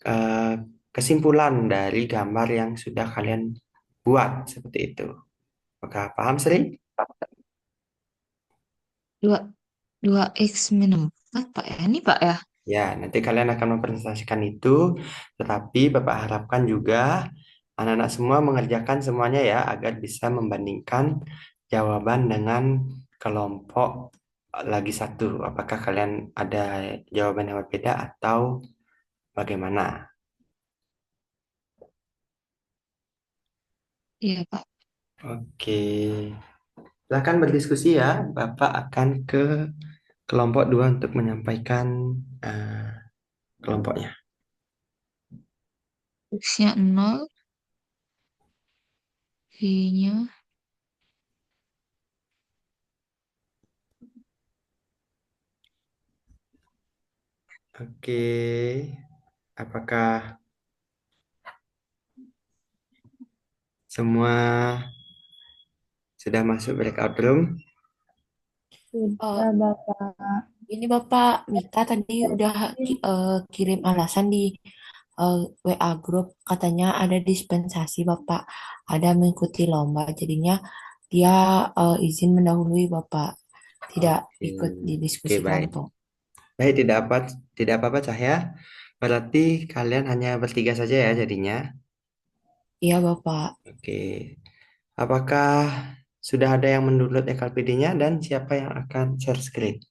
eh, kesimpulan dari gambar yang sudah kalian buat seperti itu. Apakah paham, Sri? Dua, 2x-4, Pak ya. Ini, Pak ya. Ya, nanti kalian akan mempresentasikan itu, tetapi Bapak harapkan juga anak-anak semua mengerjakan semuanya ya, agar bisa membandingkan jawaban dengan kelompok lagi satu. Apakah kalian ada jawaban yang berbeda atau bagaimana? Iya, Pak. Oke, silakan berdiskusi ya. Bapak akan ke kelompok 2 untuk menyampaikan eh, kelompoknya. X-nya 0, Y-nya Oke, apakah semua sudah masuk breakout room? Eh, Sudah, Bapak. ini Bapak Mita tadi udah kirim alasan di WA grup, katanya ada dispensasi Bapak, ada mengikuti lomba, jadinya dia izin mendahului Bapak, tidak Oke, ikut oke, didiskusi baik. kelompok. Baik, tidak apa-apa Cahya. Berarti kalian hanya bertiga saja ya jadinya. Iya Bapak, Oke. Apakah sudah ada yang mendownload EKLPD-nya dan siapa yang akan share screen?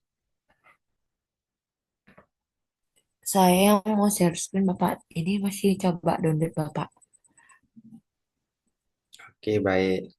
saya yang mau share screen Bapak, ini masih coba download Bapak. Oke, baik.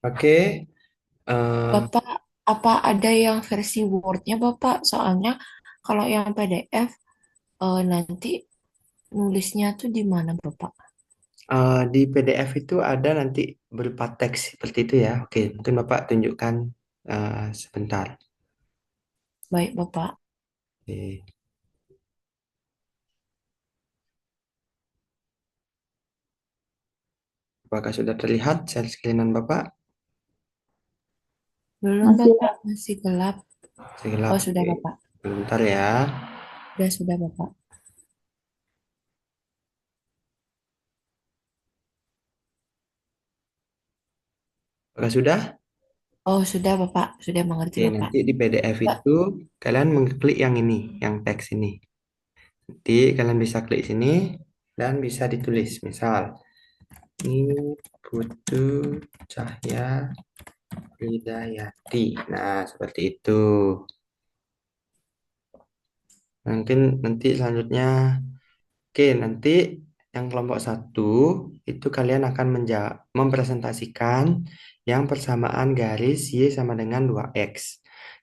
Oke, eh, Bapak, apa ada yang versi Word-nya Bapak? Soalnya kalau yang PDF nanti nulisnya tuh di mana Bapak? di PDF itu ada nanti berupa teks seperti itu ya. Oke, mungkin Bapak tunjukkan sebentar. Baik Bapak. Oke. Apakah sudah terlihat share screen-an Bapak? Belum Masih, Bapak, masih gelap. Segelap. Oh sudah Oke. Bapak, Sebentar ya. sudah Bapak. Apakah sudah? Oh sudah Bapak, sudah mengerti Oke, Bapak. nanti di PDF Mbak, itu kalian mengklik yang ini, yang teks ini. Nanti kalian bisa klik sini dan bisa ditulis. Misal, ini Putu Cahya Hidayati. Nah, seperti itu. Mungkin nanti selanjutnya, oke, nanti yang kelompok 1 itu kalian akan mempresentasikan yang persamaan garis Y sama dengan 2X.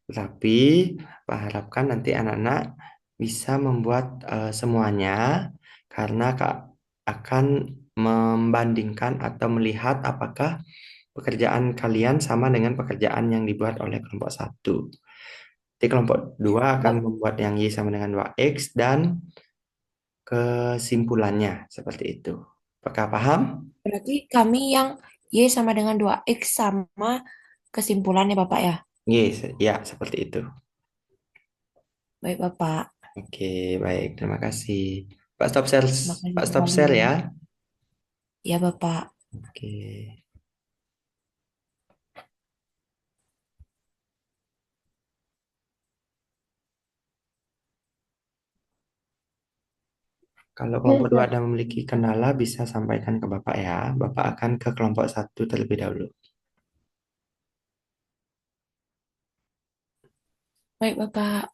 Tetapi Pak harapkan nanti anak-anak bisa membuat semuanya karena Kak akan membandingkan atau melihat apakah pekerjaan kalian sama dengan pekerjaan yang dibuat oleh kelompok 1. Jadi kelompok 2 akan Mbak, membuat yang Y sama dengan 2X dan kesimpulannya seperti itu. Apakah paham? berarti kami yang Y sama dengan 2X sama kesimpulannya Bapak ya? Yes, ya seperti itu. Baik Bapak, Oke, baik. Terima kasih. Pak stop share, makasih Pak stop sekali. share ya. Ya Bapak. Oke. Kalau Ya, kelompok 2 siap. ada memiliki kendala, bisa sampaikan ke Bapak ya. Bapak akan ke kelompok 1 terlebih dahulu. Baik, Bapak.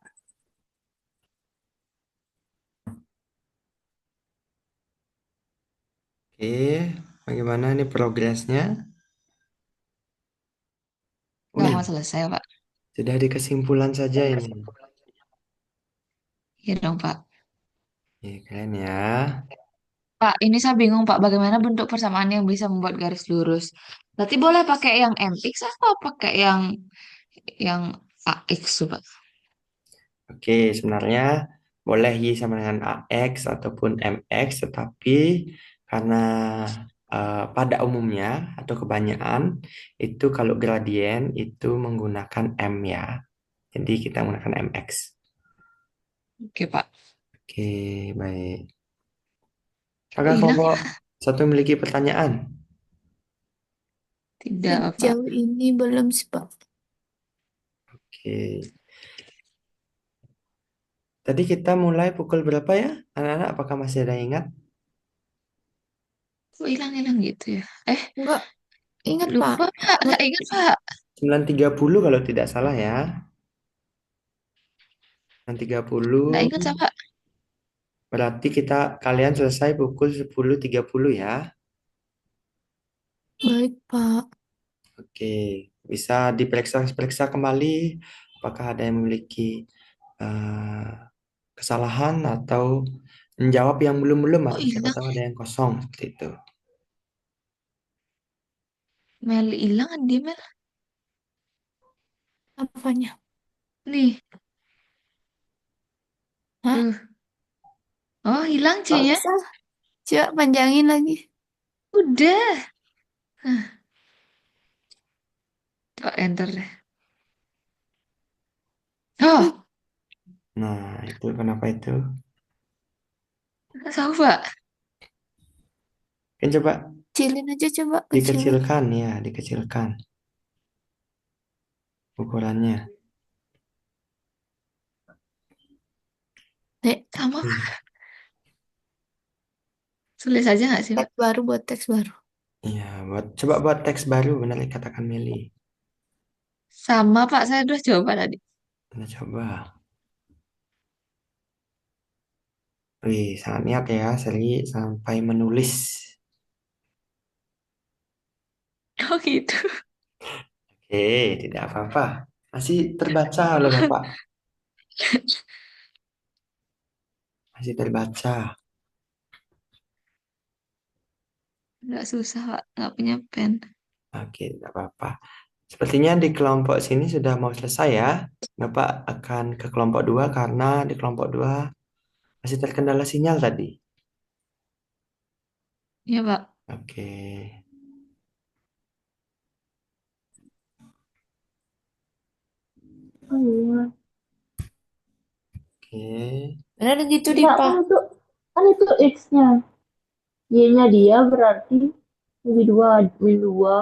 Oke, bagaimana nih progresnya? Udah Wih, mau selesai, Pak. sudah di kesimpulan saja ini. Iya dong, Pak. Keren ya. Pak, ini saya bingung, Pak. Bagaimana bentuk persamaan yang bisa membuat garis lurus? Berarti boleh pakai yang MX atau pakai yang AX, tuh, Pak? Oke, sebenarnya boleh Y sama dengan AX ataupun MX, tetapi karena pada umumnya atau kebanyakan itu kalau gradien itu menggunakan M ya. Jadi kita menggunakan MX. Oke, Pak. Oke, baik. Kok Apakah hilang kelompok ya? satu memiliki pertanyaan? Tidak, Pak. Sejauh ini belum sih, Pak. Oke. Tadi kita mulai pukul berapa ya, anak-anak? Apakah masih ada yang ingat? Kok hilang-hilang gitu ya? Enggak, ingat, Pak. Lupa, Pak. Nggak ingat, Pak. 9.30 kalau tidak salah ya. 9.30 Nggak ingat, Pak. berarti kalian selesai pukul 10.30 ya. Baik, Pak. Oke, bisa diperiksa kembali apakah ada yang memiliki eh, kesalahan atau menjawab yang belum-belum, Kok atau siapa hilang? tahu ada yang kosong seperti itu. Meli hilang kan dia, Mel? Apanya? Nih, Hah? tuh. Oh, hilang Kok C-nya. bisa? Coba panjangin lagi. Udah. Hah, coba enter deh. Oh, Nah, itu kenapa itu? nggak tahu, Pak. Kan coba Kecilin aja, coba kecilin. dikecilkan ya, dikecilkan ukurannya. Nek, Sama, Hmm. Pak. Tulis aja nggak sih, Pak? teks baru buat teks baru. Iya, coba buat teks baru, benar yang katakan Meli. Sama, Pak. Saya udah coba tadi. Kita coba. Wih, sangat niat ya, Seri sampai menulis. Oh, gitu. Oke, tidak apa-apa. Masih terbaca oleh Bapak. Masih terbaca. Nggak susah, Pak. Nggak punya pen. Oke, tidak apa-apa. Sepertinya di kelompok sini sudah mau selesai ya. Bapak akan ke kelompok 2 karena di kelompok 2 masih terkendala sinyal tadi. Iya, Pak. Oke. Oh iya. Oke. Benar gitu, Enggak, Dipa. kan itu X-nya. Y-nya dia berarti lebih dua, min dua.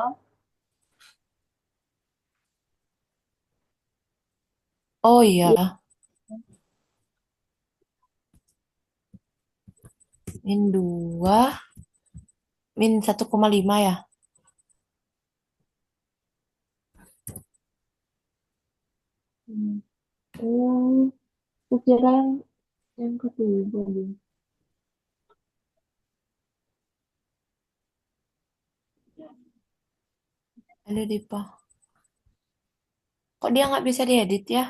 Oh iya, Ya, min 2, min 1,5 ya. oh, aku kira yang ketiga deh. Ada Dipa. Kok dia nggak bisa diedit ya?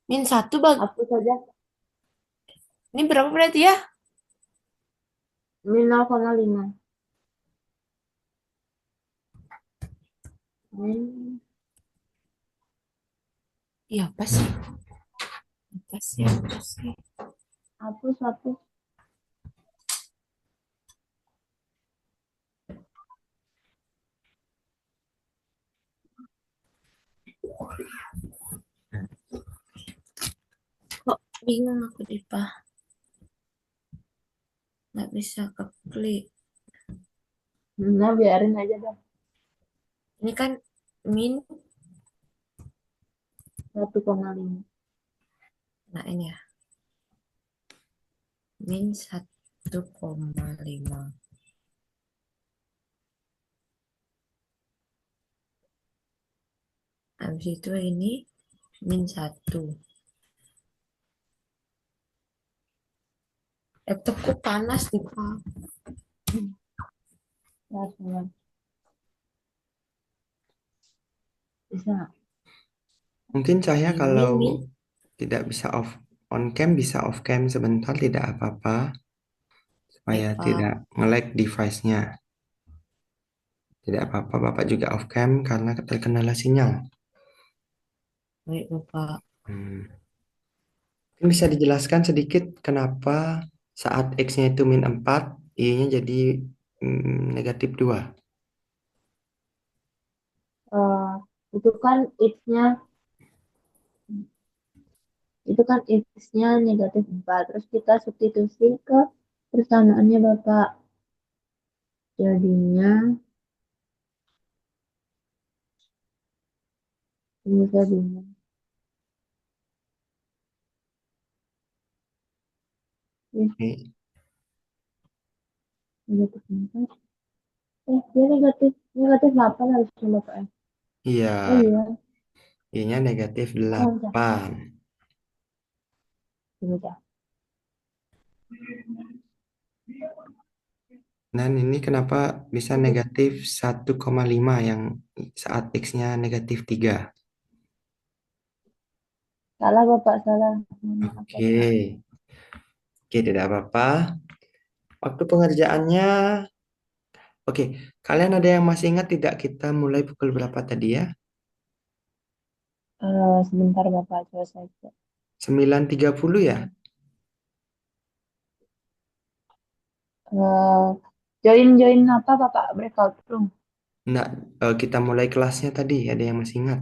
Min 1 Hapus saja. Ini berapa berarti ya? Min 0,5. Min Iya, apa sih? Apa sih? Apa sih? hapus. Kok bingung aku Dipa. Nggak bisa keklik. Nah, biarin aja dah. Ini kan min 1,5. Nah ini ya, min 1,5. Habis itu ini min 1. Laptopku panas nih, Pak. Ya, sembilan. Bisa. Mungkin saya Ini kalau min. tidak bisa on cam, bisa off cam sebentar, tidak apa-apa. Supaya Baik, Pak. tidak nge-lag device-nya. Tidak apa-apa, Bapak juga off cam karena terkendala sinyal. Baik, Bapak. Mungkin bisa dijelaskan sedikit kenapa saat X-nya itu min 4, Y-nya jadi negatif 2. Eh, itu kan X-nya X-nya negatif 4. Terus kita substitusi ke persamaannya Bapak. Jadinya ini saya bingung. Ya, Oke. negatif 4. Dia negatif 8 harusnya Bapak ya. Iya, Oh iya, Y-nya negatif oh enggak. 8. Sudah. Dan ini kenapa bisa negatif 1,5 yang saat X-nya negatif 3? Salah Bapak, salah. Mohon maaf Oke. Bapak. Oke, tidak apa-apa. Waktu pengerjaannya, oke. Kalian ada yang masih ingat tidak kita mulai pukul berapa tadi ya? Sebentar Bapak, coba saya cek. 9.30 ya? Eh, join apa Bapak? Breakout room. Enggak, kita mulai kelasnya tadi. Ada yang masih ingat?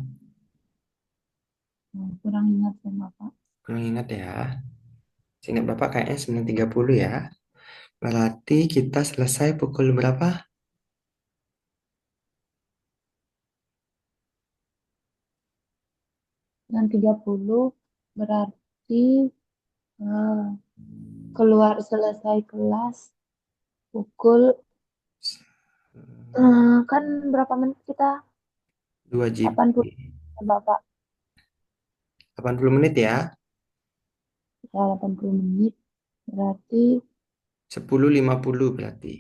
Kurang ingat ya Bapak. Kurang ingat ya. Seingat Bapak kayaknya 9.30 ya. Berarti kita selesai pukul berapa? Dan 30 berarti eh, keluar selesai kelas pukul kan berapa menit kita? 2 GB. 80 Bapak. 80 menit ya. Ya, 80 menit berarti 10.50 berarti.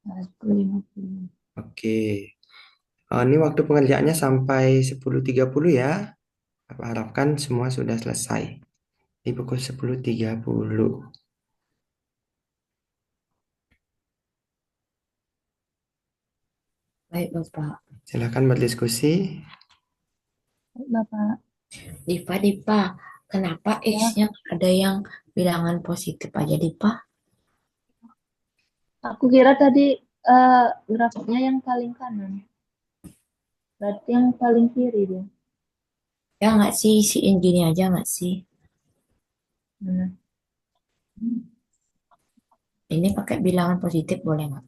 10.50. Oke. Ini waktu pengerjaannya sampai 10.30 ya. Bapak harapkan semua sudah selesai. Di pukul 10.30. Baik, Bapak. Silakan berdiskusi. Bapak, Dipa, kenapa ya, X-nya ada yang bilangan positif aja, Dipa? aku kira tadi grafiknya yang paling kanan. Berarti yang paling kiri dia. Ya nggak sih, isiin gini aja nggak sih? Mana? Ini pakai bilangan positif boleh nggak?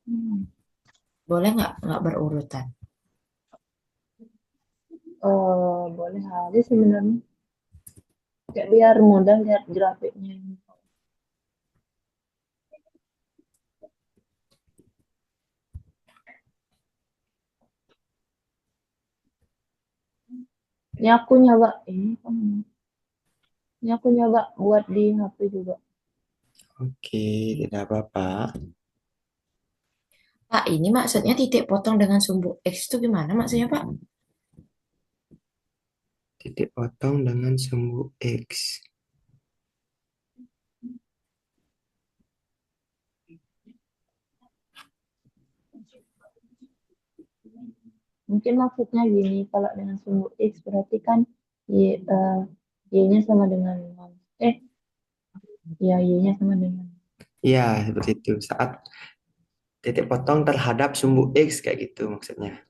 Hmm. Boleh nggak berurutan? Boleh aja sebenarnya. Kayak biar mudah lihat grafiknya. Ini aku nyoba ini aku nyoba buat di HP juga. Oke, tidak apa-apa. Pak, ini maksudnya titik potong dengan sumbu X itu gimana maksudnya, Pak? Titik potong dengan sumbu X. Mungkin maksudnya gini, kalau dengan sumbu X berarti kan Y-nya sama dengan 0. Ya, Y-nya sama dengan. Ya, seperti itu. Saat titik potong terhadap sumbu X kayak gitu maksudnya.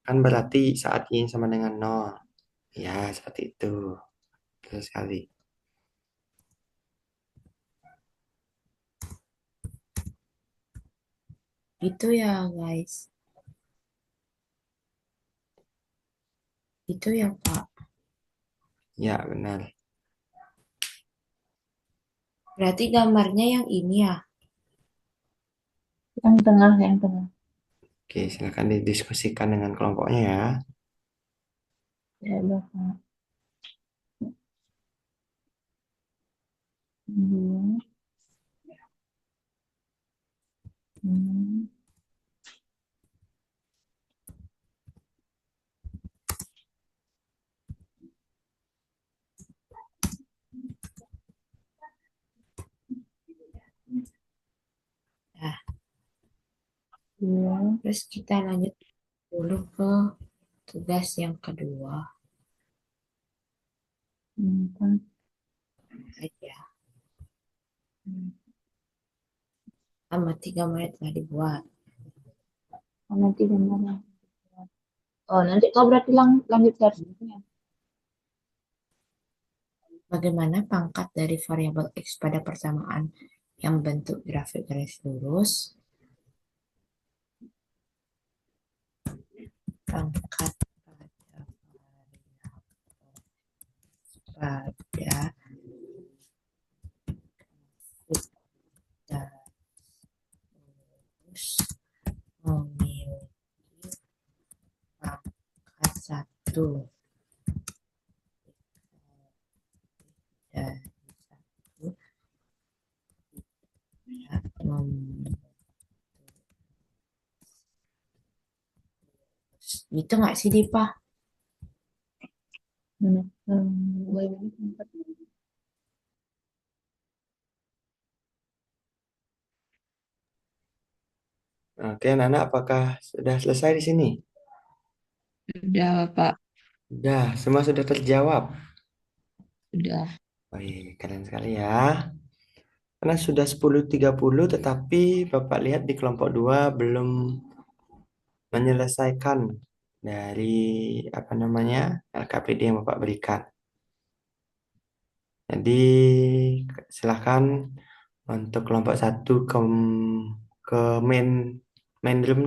Kan berarti saat Y sama dengan 0. Ya, seperti itu. Betul sekali. Gitu ya, guys. Itu ya, Pak. Ya, benar. Berarti gambarnya yang ini ya. Yang tengah, yang tengah. Oke, silakan didiskusikan dengan kelompoknya ya. Ya, Bapak. Dua. Hmm. Nah, Dua. terus kita lanjut dulu ke tugas yang kedua Empat. aja. Sama 3 menit telah dibuat. Oh, nanti gambarnya. Oh, nanti kau berarti lanjut dari sini ya. Bagaimana pangkat dari variabel X pada persamaan yang bentuk grafik garis lurus? Pangkat pada grafik garis lurus memiliki pangkat 1 dari 1 tidak membentuk. Gitu nggak sih, Dipa? Mana? Bagaimana empat? Oke, Nana, apakah sudah selesai di sini? Sudah, Bapak. Sudah, semua sudah terjawab. Sudah. Baik, keren sekali ya. Karena sudah 10.30, tetapi Bapak lihat di kelompok 2 belum menyelesaikan dari apa namanya LKPD yang Bapak berikan. Jadi silahkan untuk kelompok 1 ke main room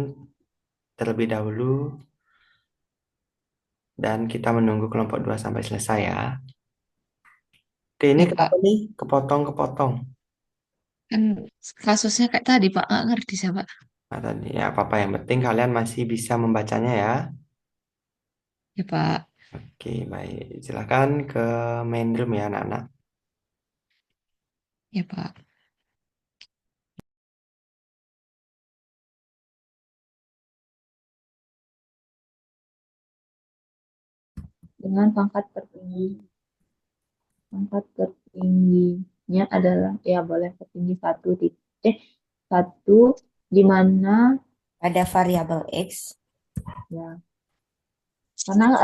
terlebih dahulu dan kita menunggu kelompok 2 sampai selesai ya. Oke, ini Ya, Pak. kenapa nih kepotong-kepotong? Kan kasusnya kayak tadi, Pak. Nggak ngerti saya, Pak. Nah, tadi ya apa-apa yang penting kalian masih bisa membacanya ya. Ya, Pak. Oke, baik. Silakan ke main room ya, anak-anak. Ya, Pak. Dengan pangkat tertingginya adalah ya boleh tertinggi satu di mana Pada variabel X, ya karena nggak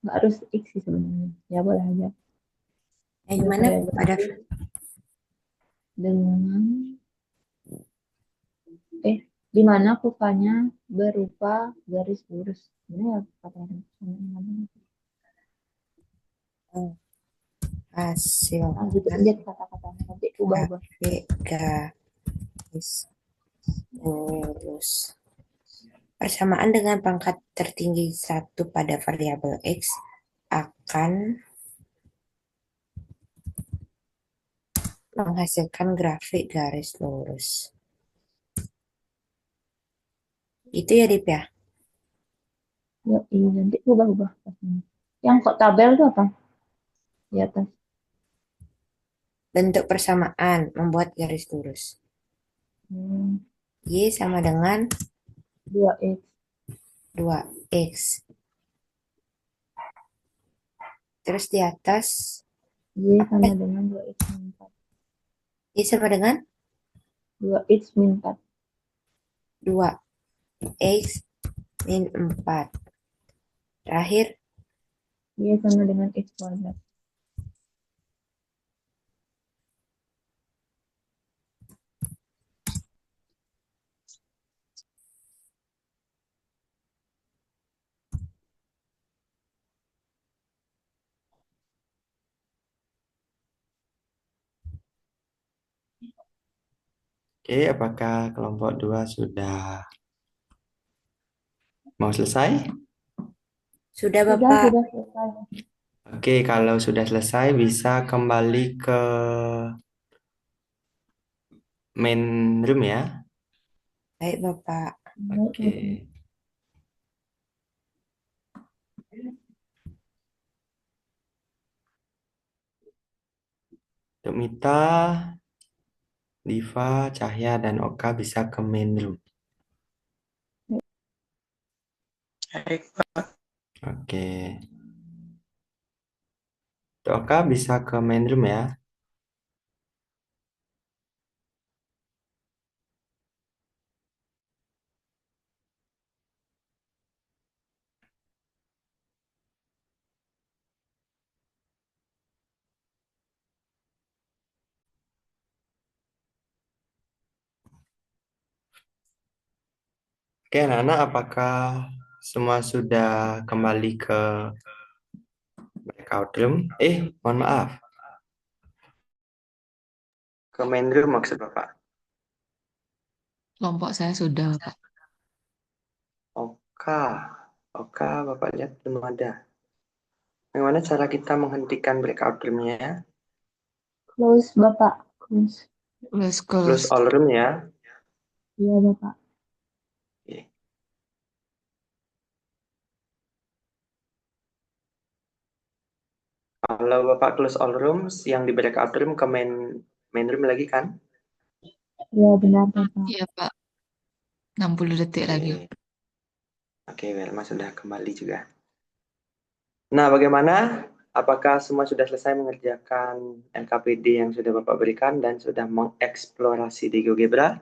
harus x sih sebenarnya ya boleh aja yang ada mana variabel pada X dengan di mana kurvanya berupa garis lurus ini ya katanya hasil nah gitu aja kata-katanya nanti ubah-ubah grafik garis lurus. Persamaan dengan pangkat tertinggi 1 pada variabel X akan menghasilkan grafik garis lurus. Itu ya, Dip ya? ya ini nanti ubah-ubah yang kok tabel tuh apa di atas Bentuk persamaan membuat garis lurus. Y sama dengan 2x 2x. Terus di atas y sama dengan 2x min 4 Y sama dengan 2x min 4 2x min 4. Terakhir, y sama dengan x kuadrat. Oke, apakah kelompok 2 sudah mau selesai? Sudah, Sudah, Bapak. sudah selesai. Oke, kalau sudah selesai bisa kembali ke main room ya. Baik, Bapak. Baik, Oke. Bapak. Untuk Mita, Diva, Cahya, dan Oka bisa ke main room. Baik, Oke. Untuk Oka bisa ke main room ya. Oke, anak-anak, apakah semua sudah kembali ke breakout room? Mohon maaf. Ke main room maksud Bapak. Kelompok saya sudah, Bapak. Oka. Oka, Bapak lihat belum ada. Bagaimana cara kita menghentikan breakout room-nya? Close, Bapak. Close. Close, Close close. all room ya. Iya, Bapak. Oke. Kalau Bapak close all rooms, yang di breakout room ke main room lagi kan? Iya, benar, Bapak. Iya, Pak. 60 detik lagi. Oke. Oke, Welma sudah kembali juga. Nah, bagaimana? Apakah semua sudah selesai mengerjakan LKPD yang sudah Bapak berikan dan sudah mengeksplorasi di GeoGebra?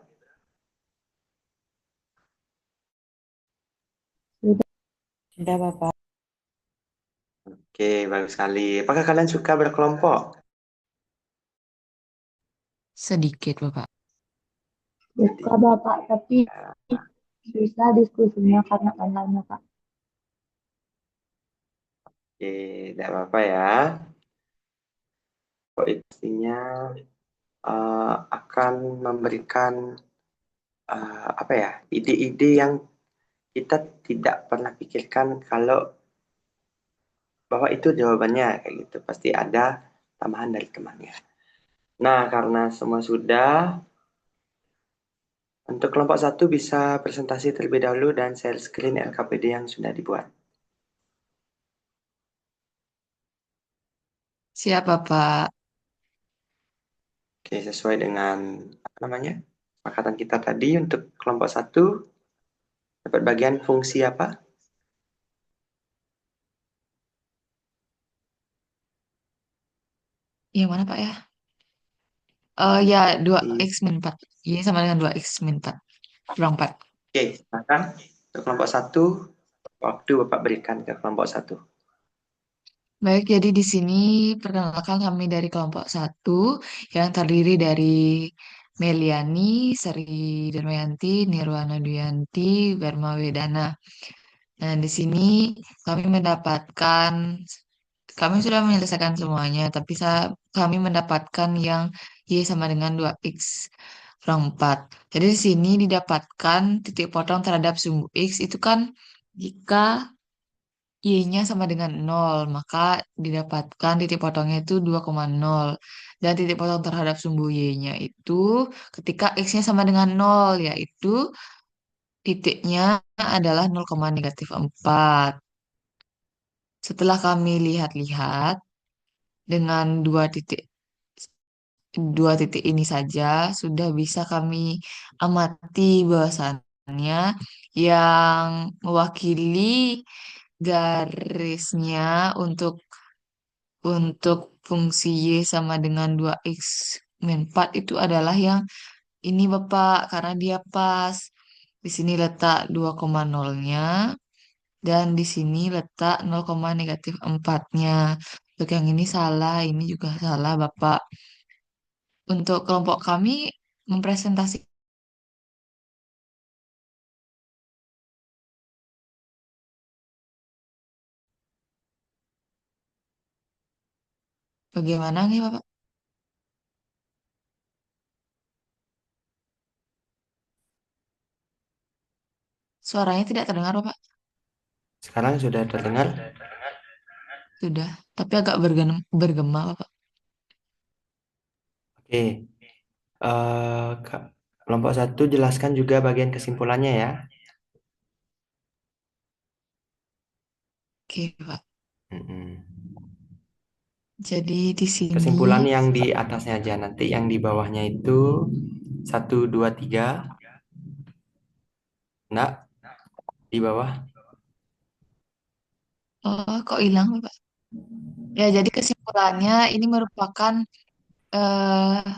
Sudah. Sudah, Bapak. Oke, bagus sekali. Apakah kalian suka berkelompok? Sedikit, Bapak. Suka, Bapak, tapi susah diskusinya karena online, Bapak. Oke, tidak apa-apa ya. Kok intinya akan memberikan apa ya, ide-ide yang kita tidak pernah pikirkan kalau bahwa itu jawabannya kayak gitu. Pasti ada tambahan dari temannya. Nah, karena semua sudah, untuk kelompok 1 bisa presentasi terlebih dahulu dan share screen LKPD yang sudah dibuat. Siap, Bapak. Oke, sesuai dengan apa namanya? Kesepakatan kita tadi untuk kelompok 1 dapat bagian fungsi apa? Yang mana, Pak ya? Ya, Di 2x min 4. Ini sama dengan 2x min 4. Kurang 4. Oke, silakan untuk kelompok 1 waktu Bapak berikan ke kelompok 1. Baik, jadi di sini perkenalkan kami dari kelompok 1 yang terdiri dari Meliani, Sri Darmayanti, Nirwana Duyanti, Verma Wedana. Nah, di sini kami mendapatkan, kami sudah menyelesaikan semuanya, tapi kami mendapatkan yang Y sama dengan 2X kurang 4. Jadi di sini didapatkan titik potong terhadap sumbu X itu kan jika Y-nya sama dengan 0, maka didapatkan titik potongnya itu 2,0. Dan titik potong terhadap sumbu Y-nya itu ketika X-nya sama dengan 0, yaitu titiknya adalah 0,-4. Setelah kami lihat-lihat dengan dua titik ini saja sudah bisa kami amati bahwasannya yang mewakili garisnya untuk fungsi Y sama dengan 2X min 4 itu adalah yang ini Bapak karena dia pas. Di sini letak 2,0-nya dan di sini letak 0,-4-nya. Untuk yang ini salah, ini juga salah Bapak. Untuk kelompok kami mempresentasi bagaimana nih Bapak? Suaranya tidak terdengar Bapak. Sekarang sudah terdengar? Sudah, tapi agak bergema, Bapak. Oke. Kelompok 1 jelaskan juga bagian kesimpulannya ya. Oke, Pak. Mm-mm. Jadi di sini Kesimpulan yang di atasnya aja, nanti yang di bawahnya itu 1, 2, 3. Enggak, di bawah. kok hilang, Bapak? Ya, jadi kesimpulannya ini merupakan eh,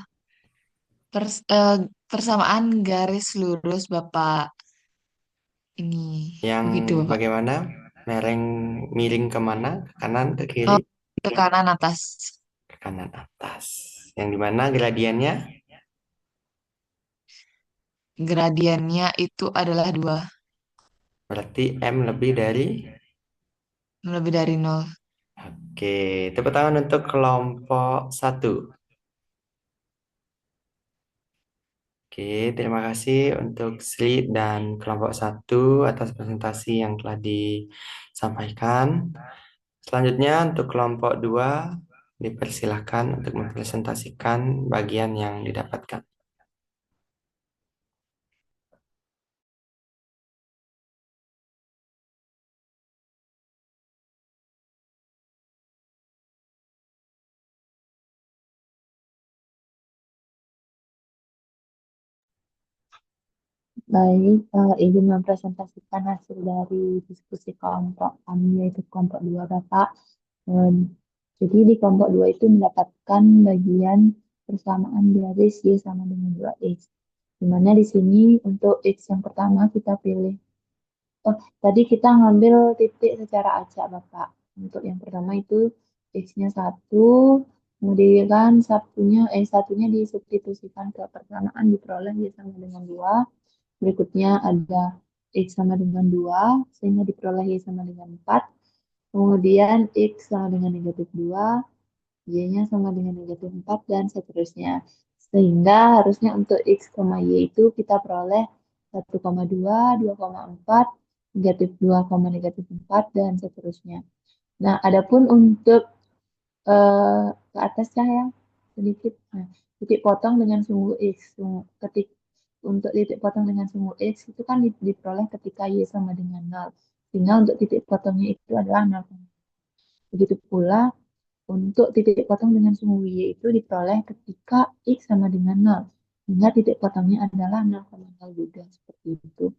pers- eh, persamaan garis lurus, Bapak. Ini Yang begitu, Bapak. bagaimana? Miring kemana? Ke kanan, ke kiri? Oh, ke kanan atas. Ke kanan atas. Yang dimana gradiennya? Gradiennya itu adalah 2, Berarti M lebih dari. lebih dari 0. Oke, tepuk tangan untuk kelompok 1. Oke, terima kasih untuk Sri dan kelompok 1 atas presentasi yang telah disampaikan. Selanjutnya untuk kelompok 2 dipersilahkan untuk mempresentasikan bagian yang didapatkan. Baik, izin mempresentasikan hasil dari diskusi kelompok kami, yaitu kelompok 2, Bapak. Eh, jadi di kelompok 2 itu mendapatkan bagian persamaan garis Y sama dengan 2X. Dimana di sini untuk X yang pertama kita pilih. Oh, tadi kita ngambil titik secara acak, Bapak. Untuk yang pertama itu X-nya 1, kemudian satunya disubstitusikan ke persamaan diperoleh Y sama dengan 2. Berikutnya ada X sama dengan 2, sehingga diperoleh Y sama dengan 4. Kemudian X sama dengan negatif 2, Y-nya sama dengan negatif 4, dan seterusnya. Sehingga harusnya untuk X, Y itu kita peroleh 1,2, 2,4, negatif 2, negatif 4, dan seterusnya. Nah, adapun untuk ke atas saya sedikit. Nah, titik potong dengan sumbu X. Untuk titik potong dengan sumbu X itu kan diperoleh ketika Y sama dengan 0. Sehingga untuk titik potongnya itu adalah 0. Begitu pula untuk titik potong dengan sumbu Y itu diperoleh ketika X sama dengan 0. Sehingga titik potongnya adalah 0,0 juga. Seperti itu.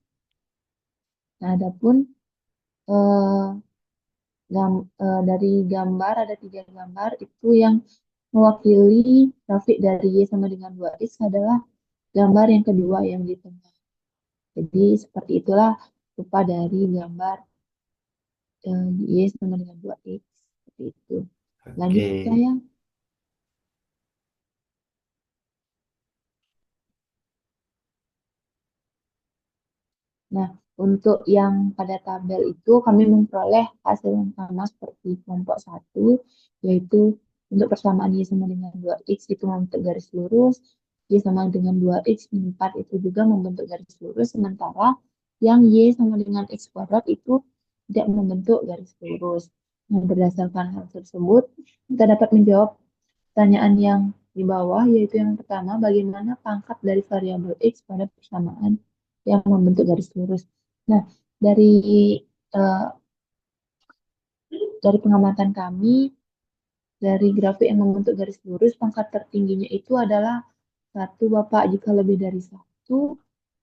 Nah, adapun eh, dari gambar, ada 3 gambar itu yang mewakili grafik dari Y sama dengan 2X adalah gambar yang kedua yang di tengah. Jadi seperti itulah rupa dari gambar Y sama dengan 2X. Seperti itu. Lanjut Oke, saya. Nah, untuk yang pada tabel itu kami memperoleh hasil yang sama seperti kelompok 1, yaitu untuk persamaan Y sama dengan 2X itu membentuk garis lurus, Y sama dengan 2X min 4 itu juga membentuk garis lurus, sementara yang Y sama dengan X kuadrat itu tidak membentuk garis lurus. Nah, berdasarkan hal tersebut, kita dapat menjawab pertanyaan yang di bawah, yaitu yang pertama, bagaimana pangkat dari variabel X pada persamaan yang membentuk garis lurus. Nah, dari eh, dari pengamatan kami, dari grafik yang membentuk garis lurus, pangkat tertingginya itu adalah 1, Bapak. Jika lebih dari 1,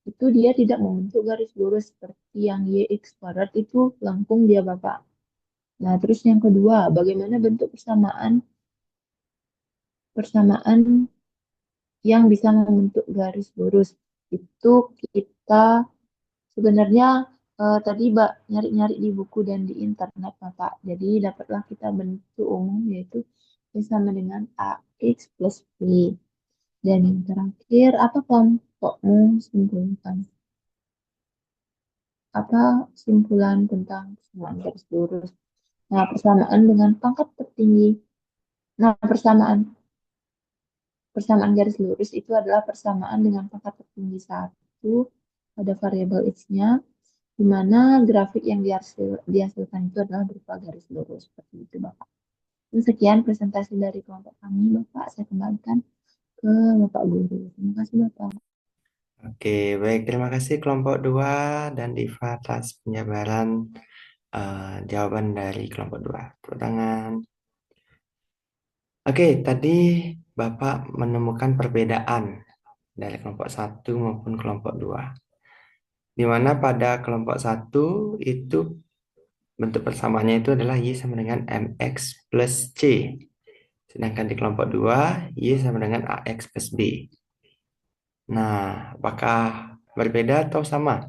itu dia tidak membentuk garis lurus seperti yang YX kuadrat itu lengkung dia, Bapak. Nah, terus yang kedua, bagaimana bentuk persamaan yang bisa membentuk garis lurus? Itu kita sebenarnya tadi Mbak nyari-nyari di buku dan di internet, Bapak. Jadi dapatlah kita bentuk umum, yaitu Y sama dengan AX plus B. Dan yang terakhir, apa kelompokmu simpulkan? Apa simpulan tentang persamaan garis lurus? Nah, persamaan dengan pangkat tertinggi. Nah, persamaan garis lurus itu adalah persamaan dengan pangkat tertinggi 1 pada variabel X-nya di mana grafik yang dihasilkan itu adalah berupa garis lurus seperti itu, Bapak. Dan sekian presentasi dari kelompok kami, Bapak. Saya kembalikan ke Bapak Guru. Terima kasih, Bapak. Oke, baik. Terima kasih kelompok 2 dan Diva atas penjabaran jawaban dari kelompok 2. Tepuk tangan. Oke, tadi Bapak menemukan perbedaan dari kelompok 1 maupun kelompok 2. Di mana pada kelompok 1 itu bentuk persamaannya itu adalah Y sama dengan MX plus C. Sedangkan di kelompok 2, Y sama dengan AX plus B. Nah, apakah berbeda atau sama?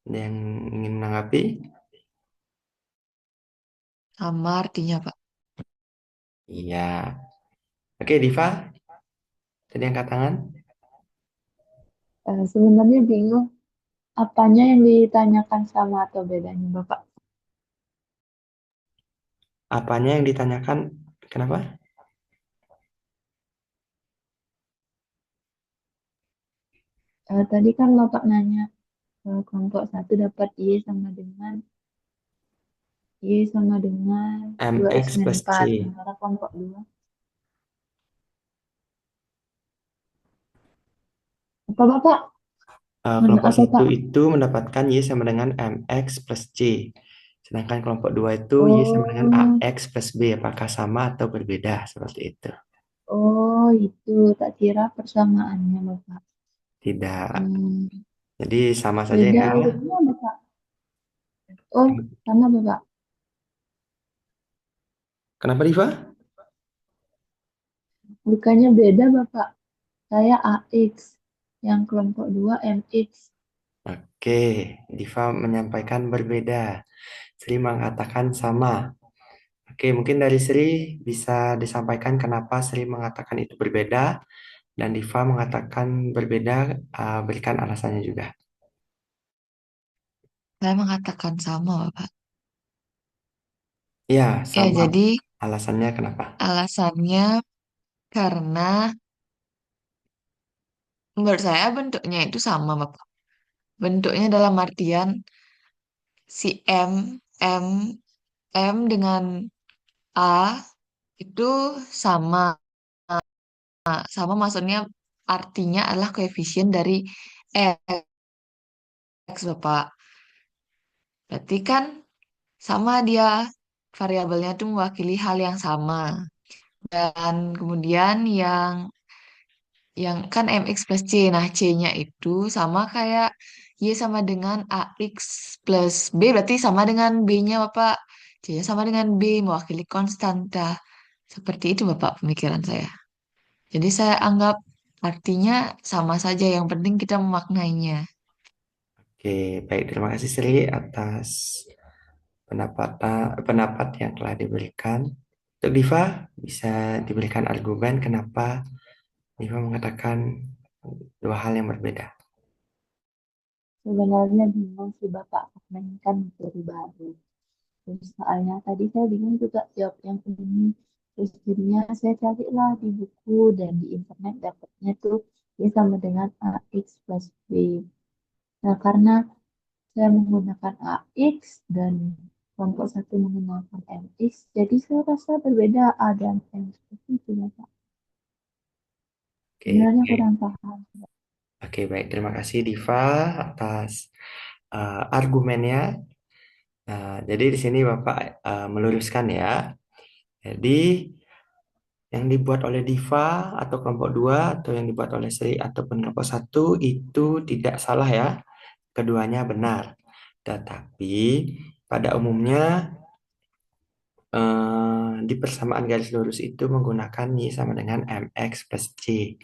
Ada yang ingin menanggapi? Sama artinya, Pak. Iya. Oke, Diva, tadi angkat tangan. Sebenarnya bingung apanya yang ditanyakan sama atau bedanya, Bapak. Apanya yang ditanyakan? Kenapa? Tadi kan Bapak nanya kelompok 1 dapat Y sama dengan 2X MX min plus 4. C. Sementara kelompok 2. Apa Bapak? Kelompok Apa 1 Pak? itu mendapatkan Y sama dengan MX plus C. Sedangkan kelompok 2 itu Y sama dengan Oh, AX plus B. Apakah sama atau berbeda? Seperti itu. oh itu tak kira persamaannya Bapak. Tidak. Hmm, Jadi sama saja beda ya. hurufnya Bapak. Oh, sama Bapak. Kenapa, Diva? Bukannya beda Bapak. Saya AX, yang kelompok 2 MX. Oke, Diva menyampaikan berbeda. Sri mengatakan sama. Oke, mungkin dari Sri bisa disampaikan kenapa Sri mengatakan itu berbeda dan Diva mengatakan berbeda, berikan alasannya juga. Saya mengatakan sama, Bapak. Ya, Ya, sama. jadi Alasannya kenapa? alasannya karena menurut saya bentuknya itu sama, Bapak. Bentuknya dalam artian si M, M dengan A itu sama. Sama maksudnya artinya adalah koefisien dari X, Bapak. Berarti kan sama dia variabelnya itu mewakili hal yang sama. Dan kemudian yang kan MX plus C. Nah, C-nya itu sama kayak Y sama dengan AX plus B. Berarti sama dengan B-nya, Bapak. C-nya sama dengan B, mewakili konstanta. Seperti itu, Bapak, pemikiran saya. Jadi saya anggap artinya sama saja. Yang penting kita memaknainya. Oke, baik. Terima kasih Sri atas pendapat yang telah diberikan. Untuk Diva, bisa diberikan argumen kenapa Diva mengatakan dua hal yang berbeda. Sebenarnya bingung sih Bapak, karena ini kan materi baru. Terus soalnya tadi saya bingung juga jawab yang ini. Terus jadinya saya carilah di buku dan di internet dapatnya tuh dia sama dengan AX plus B. Nah, karena saya menggunakan AX dan kelompok 1 menggunakan MX, jadi saya rasa berbeda A dan M seperti itu ya Pak. Oke, Sebenarnya oke. kurang paham. Oke, baik. Terima kasih Diva atas argumennya. Jadi di sini Bapak meluruskan ya. Jadi yang dibuat oleh Diva atau kelompok 2 atau yang dibuat oleh Sri ataupun kelompok 1 itu tidak salah ya. Keduanya benar. Tetapi pada umumnya di persamaan garis lurus itu menggunakan Y sama dengan MX plus C.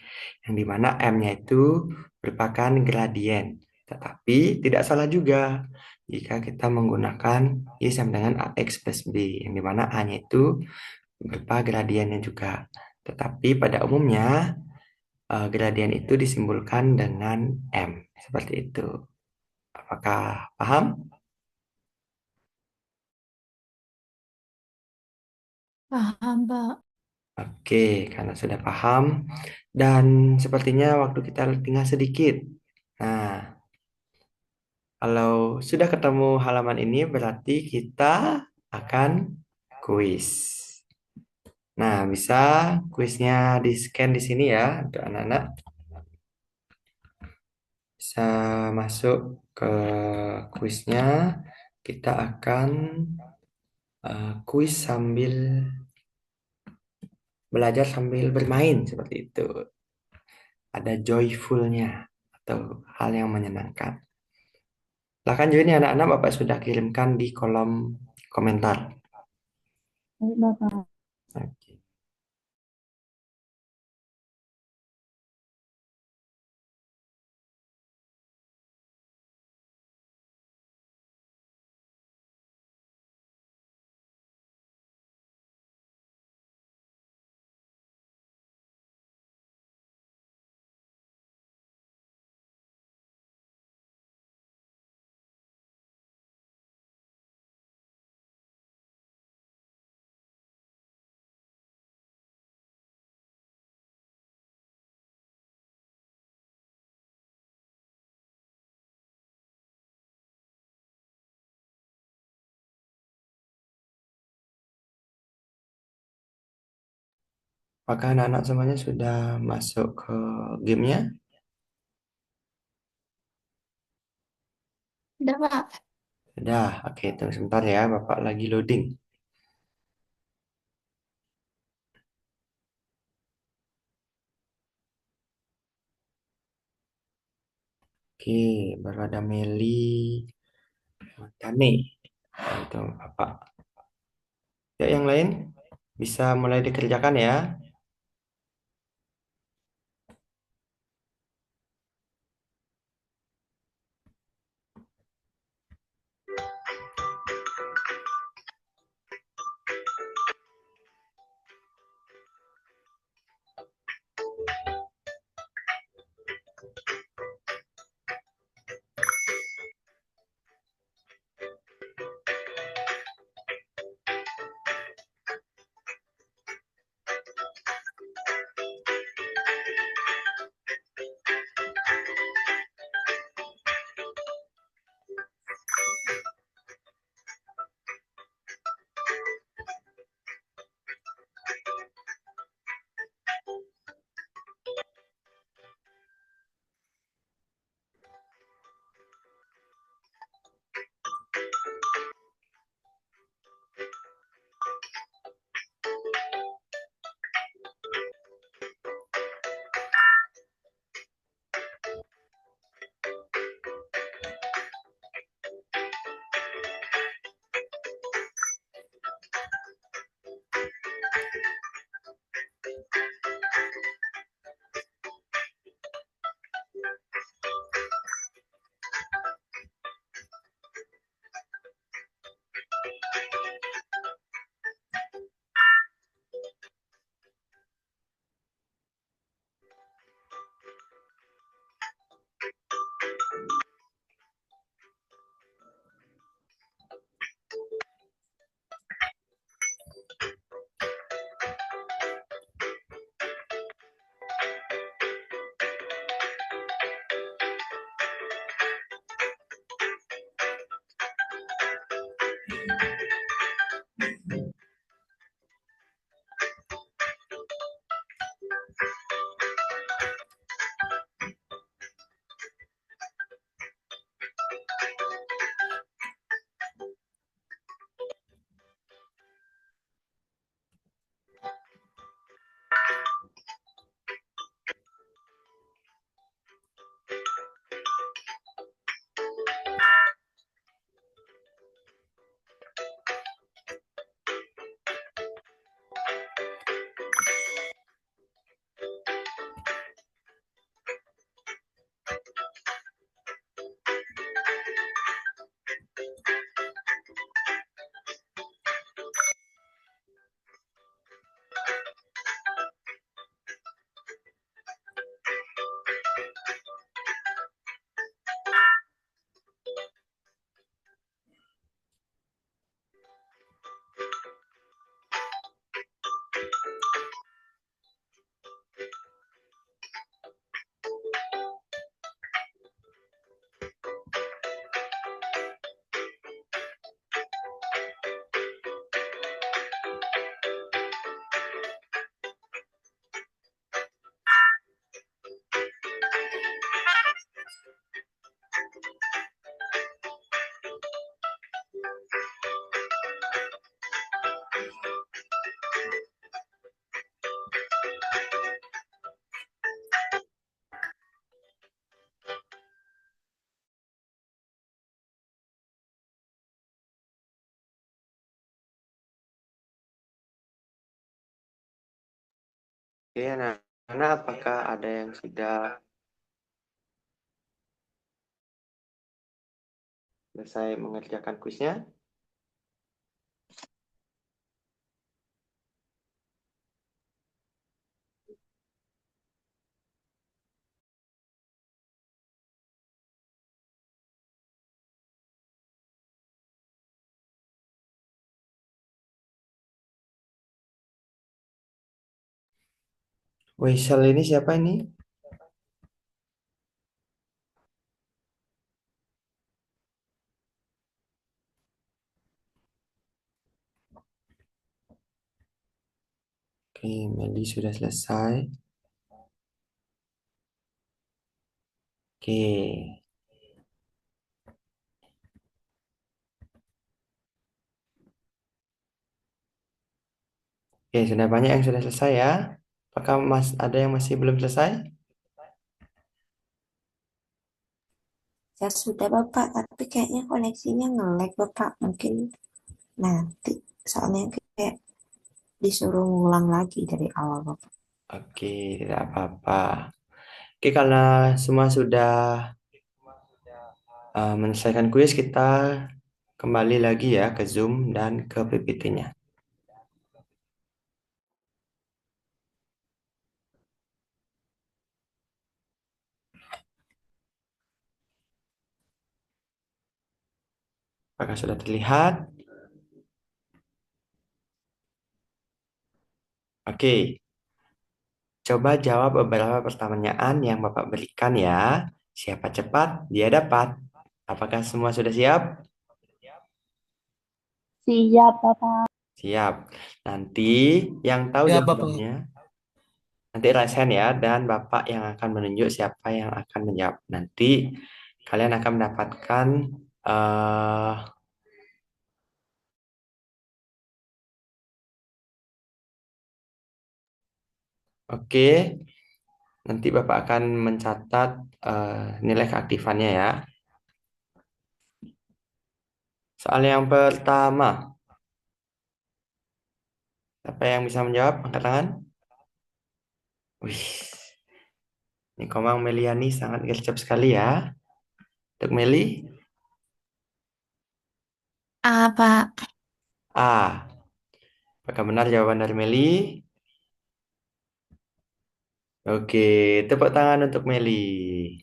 Yang dimana M-nya itu merupakan gradien. Tetapi tidak salah juga jika kita menggunakan Y sama dengan AX plus B. Yang dimana A-nya itu berupa gradiennya juga. Tetapi pada umumnya gradien itu disimbolkan dengan M. Seperti itu. Apakah paham? Paham, Pak. Oke, karena sudah paham dan sepertinya waktu kita tinggal sedikit. Nah, Kalau sudah ketemu halaman ini berarti kita akan kuis. Nah, bisa kuisnya di-scan di sini ya untuk anak-anak. Bisa masuk ke kuisnya. Kita akan kuis sambil belajar sambil bermain seperti itu. Ada joyfulnya atau hal yang menyenangkan. Silahkan juga nih anak-anak Bapak sudah kirimkan di kolom komentar. Baik, Bapak. Oke. Apakah anak-anak semuanya sudah masuk ke gamenya? Udah, Pak. Sudah, oke, tunggu sebentar ya, Bapak lagi loading. Oke, baru ada Meli, Tane, itu Bapak. Ya, yang lain bisa mulai dikerjakan ya. Oke, anak-anak, apakah ada yang sudah selesai mengerjakan kuisnya? Waisal ini siapa ini? Oke, Meli sudah selesai. Oke. Oke, sudah banyak yang sudah selesai ya. Apakah ada yang masih belum selesai? Saya sudah Bapak, tapi kayaknya koneksinya nge-lag Bapak. Mungkin nanti soalnya kayak disuruh ngulang lagi dari awal Bapak. Oke, tidak apa-apa. Oke, karena semua sudah menyelesaikan kuis, kita kembali lagi ya ke Zoom dan ke PPT-nya. Apakah sudah terlihat? Oke, coba jawab beberapa pertanyaan yang Bapak berikan ya. Siapa cepat, dia dapat. Apakah semua sudah siap? Siap, Bapak. Siap. Nanti yang tahu Ya, Bapak. jawabannya, nanti raise hand ya, dan Bapak yang akan menunjuk siapa yang akan menjawab. Nanti kalian akan mendapatkan eh oke, nanti Bapak akan mencatat nilai keaktifannya ya. Soal yang pertama, siapa yang bisa menjawab? Angkat tangan. Wih, ini Komang Meliani sangat gercep sekali ya. Untuk Meli, Apa? A. Apakah benar jawaban dari Meli? Oke, tepuk tangan untuk Meli.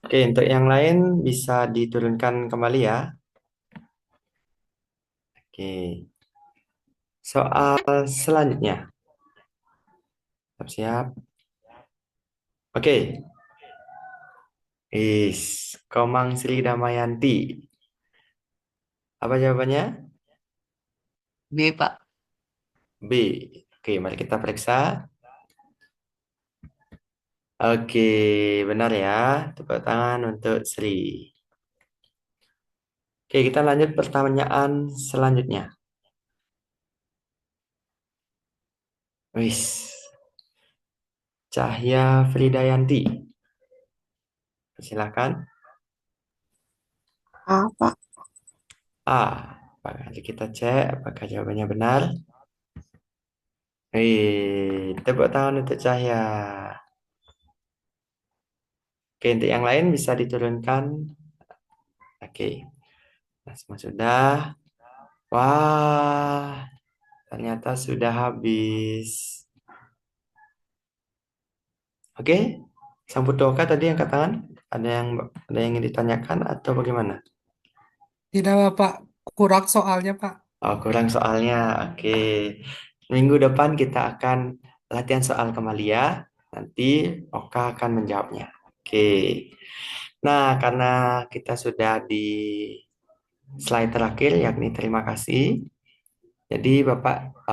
Oke, untuk yang lain bisa diturunkan kembali ya. Oke, soal selanjutnya. Siap-siap. Oke, Komang Sri Damayanti. Apa jawabannya? B, Pak. B. Oke, mari kita periksa. Oke, benar ya. Tepuk tangan untuk Sri. Oke, kita lanjut pertanyaan selanjutnya. Wis, Cahya Fridayanti. Silakan. Apa? A. Mari kita cek apakah jawabannya benar. Tepuk tangan untuk Cahya. Oke, untuk yang lain bisa diturunkan. Oke, nah, semua sudah. Wah, ternyata sudah habis. Oke, Sang Putoka tadi angkat tangan. Ada yang ingin ditanyakan atau bagaimana? Tidak, Bapak. Kurang soalnya, Pak. Oh, kurang soalnya. Oke. Minggu depan kita akan latihan soal kembali ya. Nanti Oka akan menjawabnya. Oke. Nah, karena kita sudah di slide terakhir, yakni terima kasih. Jadi Bapak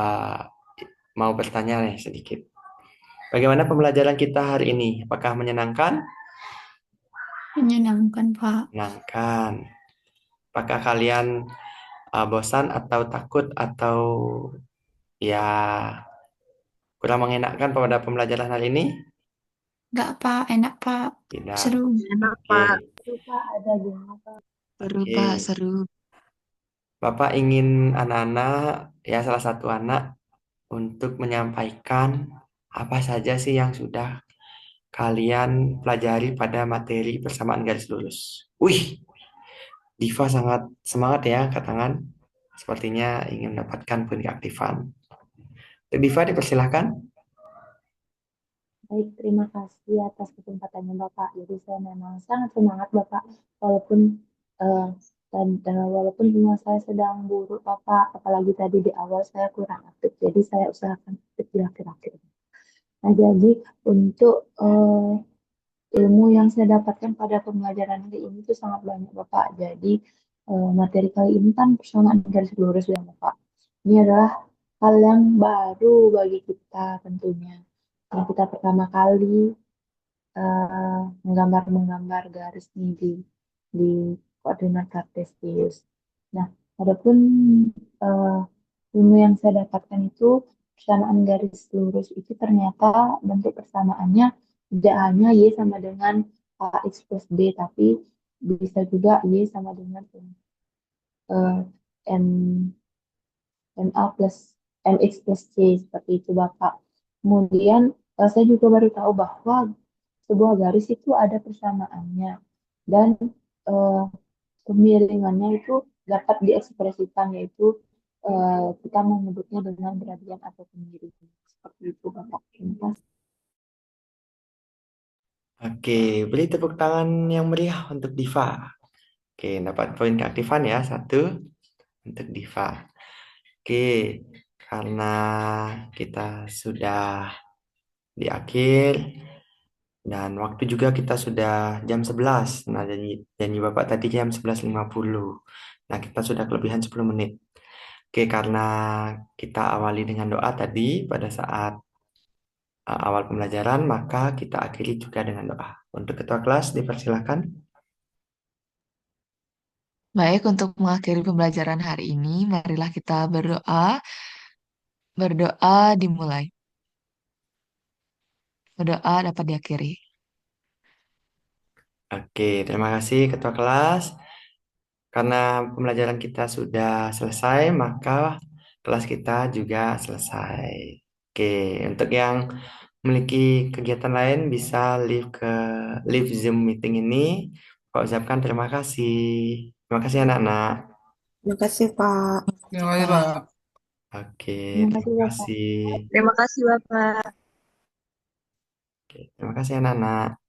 mau bertanya nih sedikit. Bagaimana pembelajaran kita hari ini? Apakah menyenangkan? Menyenangkan, Pak. Menyenangkan. Apakah kalian bosan atau takut atau ya kurang mengenakan pada pembelajaran hari ini? Enggak, Pak. Enak, Pak. Tidak. Seru. Oke. Seru, Pak. Ada gimana, Pak? Seru, Oke. Pak, seru. Bapak ingin anak-anak, ya salah satu anak, untuk menyampaikan apa saja sih yang sudah kalian pelajari pada materi persamaan garis lurus. Wih, Diva sangat semangat ya, angkat tangan. Sepertinya ingin mendapatkan poin keaktifan. Diva, dipersilahkan. Baik, terima kasih atas kesempatannya Bapak. Jadi saya memang sangat semangat Bapak, walaupun eh, walaupun memang saya sedang buruk Bapak, apalagi tadi di awal saya kurang aktif. Jadi saya usahakan aktif di akhir-akhir. Nah, jadi untuk ilmu yang saya dapatkan pada pembelajaran hari ini itu sangat banyak Bapak. Jadi materi kali ini kan persamaan garis lurus ya Bapak. Ini adalah hal yang baru bagi kita tentunya. Yang kita pertama kali menggambar garis nih di koordinat kartesius. Nah, adapun eh, ilmu yang saya dapatkan itu persamaan garis lurus itu ternyata bentuk persamaannya tidak hanya Y sama dengan AX plus B, tapi bisa juga Y sama dengan eh, M, MA plus MX plus C, seperti itu Bapak. Kemudian saya juga baru tahu bahwa sebuah garis itu ada persamaannya dan eh, kemiringannya itu dapat diekspresikan, yaitu kita menyebutnya dengan gradian atau kemiringan. Seperti itu Bapak. Terima kasih. Oke, beri tepuk tangan yang meriah untuk Diva. Oke, dapat poin keaktifan ya, satu untuk Diva. Oke, karena kita sudah di akhir dan waktu juga kita sudah jam 11. Nah, janji Bapak tadi jam 11.50. Nah, kita sudah kelebihan 10 menit. Oke, karena kita awali dengan doa tadi pada saat awal pembelajaran, maka kita akhiri juga dengan doa. Untuk ketua kelas, dipersilakan. Baik, untuk mengakhiri pembelajaran hari ini, marilah kita berdoa. Berdoa dimulai. Berdoa dapat diakhiri. Oke, terima kasih ketua kelas. Karena pembelajaran kita sudah selesai, maka kelas kita juga selesai. Oke, untuk yang memiliki kegiatan lain bisa leave Zoom meeting ini. Pak ucapkan terima kasih. Terima kasih anak-anak. Terima kasih, Pak. Terima kasih, Pak. Oke, Terima kasih terima Bapak. kasih. Terima kasih, Bapak. Oke, terima kasih anak-anak.